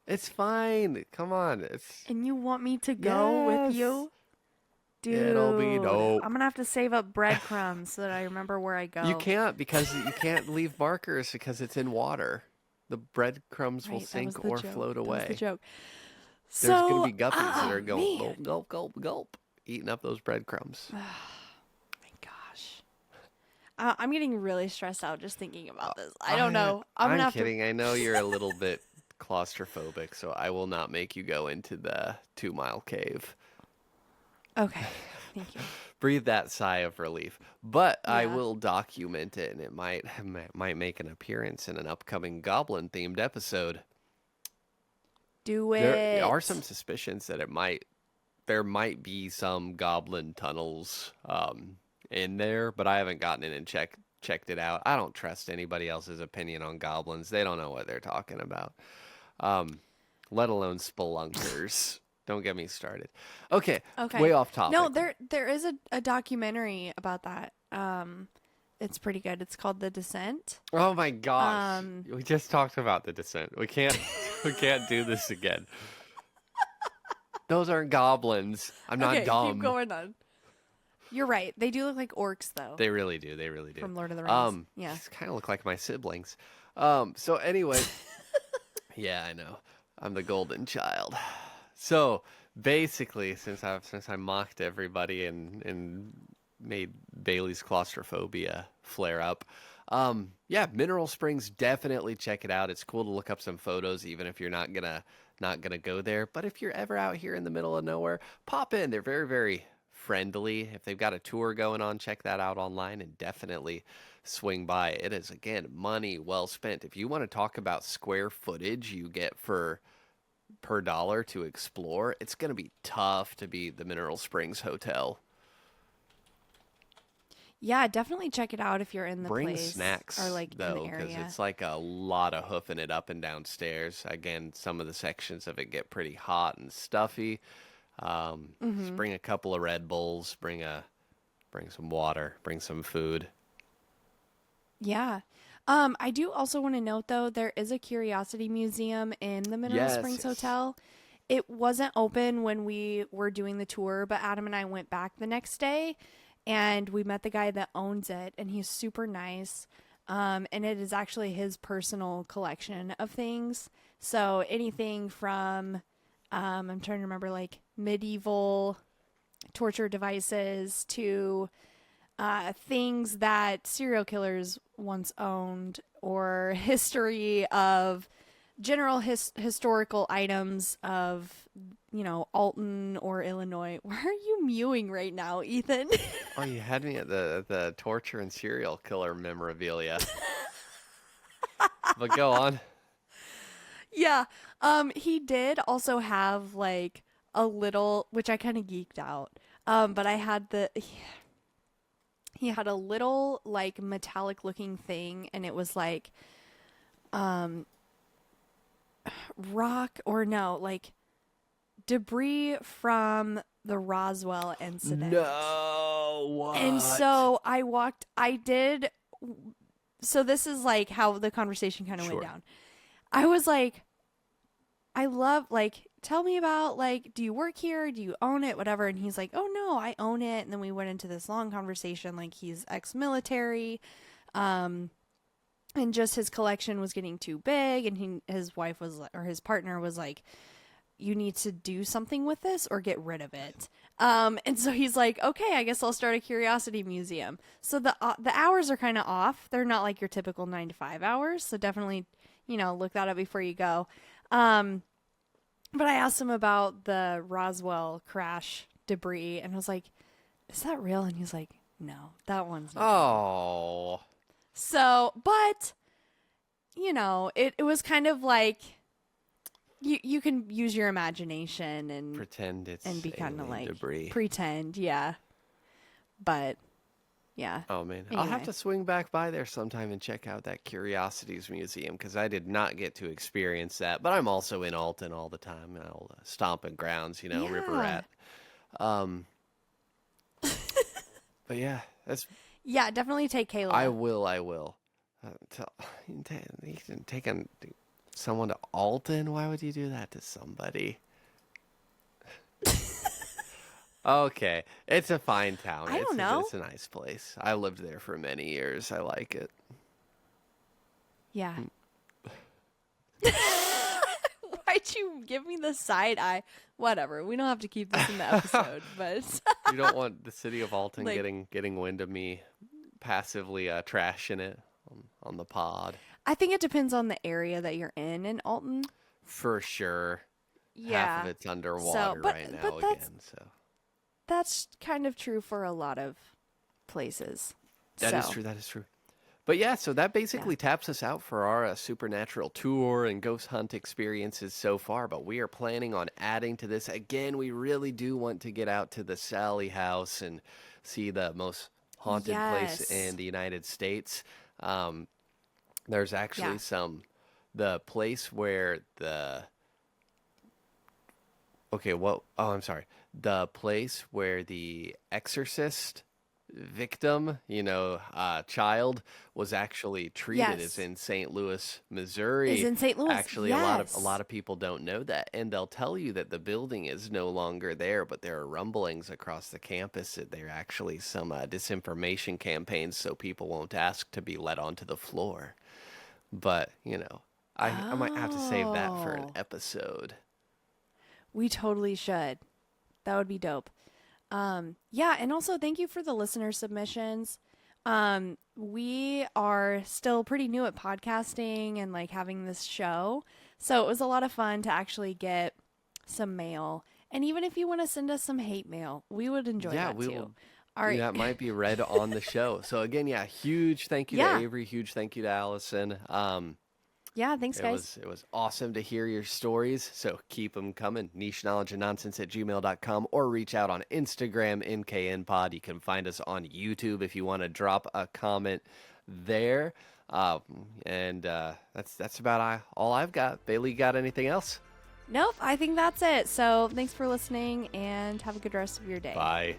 It's fine. Come on. It's
And you want me to go with you? Dude,
It'll be dope.
I'm gonna have to save up breadcrumbs so that I remember where I go.
You can't because you can't leave markers because it's in water. The breadcrumbs will
Right, that was
sink
the
or
joke.
float
That was
away.
the joke.
There's going
So,
to be guppies that are going
man.
gulp, gulp, gulp, gulp, eating up those breadcrumbs.
My gosh. I'm getting really stressed out just thinking about this. I don't know. I'm gonna have
kidding. I know you're a little bit claustrophobic, so I will not make you go into the 2-mile cave.
to. Okay. Thank you.
Breathe that sigh of relief. But I
Yeah.
will document it, and it might make an appearance in an upcoming goblin-themed episode.
Do it.
There are some suspicions that there might be some goblin tunnels in there, but I haven't gotten in and checked it out. I don't trust anybody else's opinion on goblins. They don't know what they're talking about, let alone spelunkers. Don't get me started. Okay,
Okay.
way off topic.
No, there is a documentary about that. It's pretty good. It's called The Descent.
Oh my gosh,
Um,
we just talked about the descent. We can't do this again. Those aren't goblins. I'm not
okay,
dumb.
keep going on. You're right. They do look like orcs though.
They really do. They really do.
From Lord of the Rings. Yeah.
These kind of look like my siblings. So anyway, yeah, I know. I'm the golden child. So basically, since I mocked everybody and made Bailey's claustrophobia flare up, yeah, Mineral Springs, definitely check it out. It's cool to look up some photos, even if you're not gonna go there. But if you're ever out here in the middle of nowhere, pop in. They're very, very friendly. If they've got a tour going on, check that out online and definitely swing by. It is, again, money well spent. If you want to talk about square footage you get per dollar to explore, it's going to be tough to beat the Mineral Springs Hotel.
Yeah, definitely check it out if you're in the
Bring
place or
snacks
like in the
though, because
area.
it's like a lot of hoofing it up and down stairs. Again, some of the sections of it get pretty hot and stuffy. Just
Mm-hmm.
bring a couple of Red Bulls, bring some water, bring some food.
Yeah. I do also want to note though, there is a curiosity museum in the Mineral
Yes,
Springs
yes.
Hotel. It wasn't open when we were doing the tour, but Adam and I went back the next day and we met the guy that owns it, and he's super nice. And it is actually his personal collection of things. So anything from, I'm trying to remember, like medieval torture devices to things that serial killers once owned, or history of general historical items of, Alton or Illinois. Why are you mewing right now, Ethan?
Oh, you had me at the torture and serial killer memorabilia. But go on.
Yeah. He did also have like a little, which I kind of geeked out. But I had he had a little like metallic looking thing, and it was like um rock, or no, like debris from the Roswell incident.
No,
And
what?
so I did, so this is like how the conversation kind of went
Sure.
down. I was like, I love, like, tell me about, like, do you work here? Do you own it? Whatever. And he's like, oh no, I own it. And then we went into this long conversation. Like, he's ex military. Um, and just his collection was getting too big. And his wife was, or his partner was like, you need to do something with this or get rid of it. And so he's like, okay, I guess I'll start a curiosity museum. So the hours are kind of off. They're not like your typical 9 to 5 hours. So definitely, look that up before you go. Um, but I asked him about the Roswell crash debris, and I was like, is that real? And he's like, no, that one's not real.
Oh,
So, but, it was kind of like, you can use your imagination
pretend
and
it's
be kind of
alien
like
debris.
pretend, yeah. But yeah.
Oh man, I'll have
Anyway,
to swing back by there sometime and check out that Curiosities Museum because I did not get to experience that. But I'm also in Alton all the time, old stomping grounds, River
yeah.
Rat. Um, but yeah, that's
Yeah, definitely take
I
Kayla.
will. I will. Tell, you can take someone to Alton. Why would you do that to somebody? Okay, it's a fine town.
I don't
It's
know.
a nice place. I lived there for many years. I like it.
Yeah. Why'd you give me the side eye? Whatever. We don't have to keep this in the episode, but
You don't want the city of Alton
like,
getting wind of me passively trashing it on the pod.
I think it depends on the area that you're in Alton.
For sure. Half of
Yeah.
it's
So,
underwater
but
right now
but that's
again, so
that's kind of true for a lot of places.
that is
So,
true, that is true. But yeah, so that
yeah.
basically taps us out for our supernatural tour and ghost hunt experiences so far. But we are planning on adding to this. Again, we really do want to get out to the Sally House and see the most haunted place in
Yes.
the United States. Um, there's
Yeah.
actually the place where okay, what? Oh, I'm sorry. The place where the exorcist victim, child was actually treated is
Yes.
in St. Louis,
Is
Missouri.
in St. Louis.
Actually, a
Yes.
lot of people don't know that, and they'll tell you that the building is no longer there, but there are rumblings across the campus that there are actually some disinformation campaigns so people won't ask to be let onto the floor. But, I might have to save that for an
Oh.
episode.
We totally should. That would be dope. Yeah, and also thank you for the listener submissions. We are still pretty new at podcasting and like having this show. So it was a lot of fun to actually get some mail. And even if you want to send us some hate mail, we would enjoy
Yeah,
that
we will.
too. All right.
That might be read on the show. So again, yeah, huge thank you to
Yeah.
Avery, huge thank you to Allison.
Yeah, thanks, guys.
It was awesome to hear your stories. So keep them coming. Niche knowledge and nonsense at gmail.com, or reach out on Instagram, NKNpod. You can find us on YouTube if you want to drop a comment there. That's about all I've got. Bailey, got anything else?
Nope, I think that's it. So thanks for listening and have a good rest of your day.
Bye.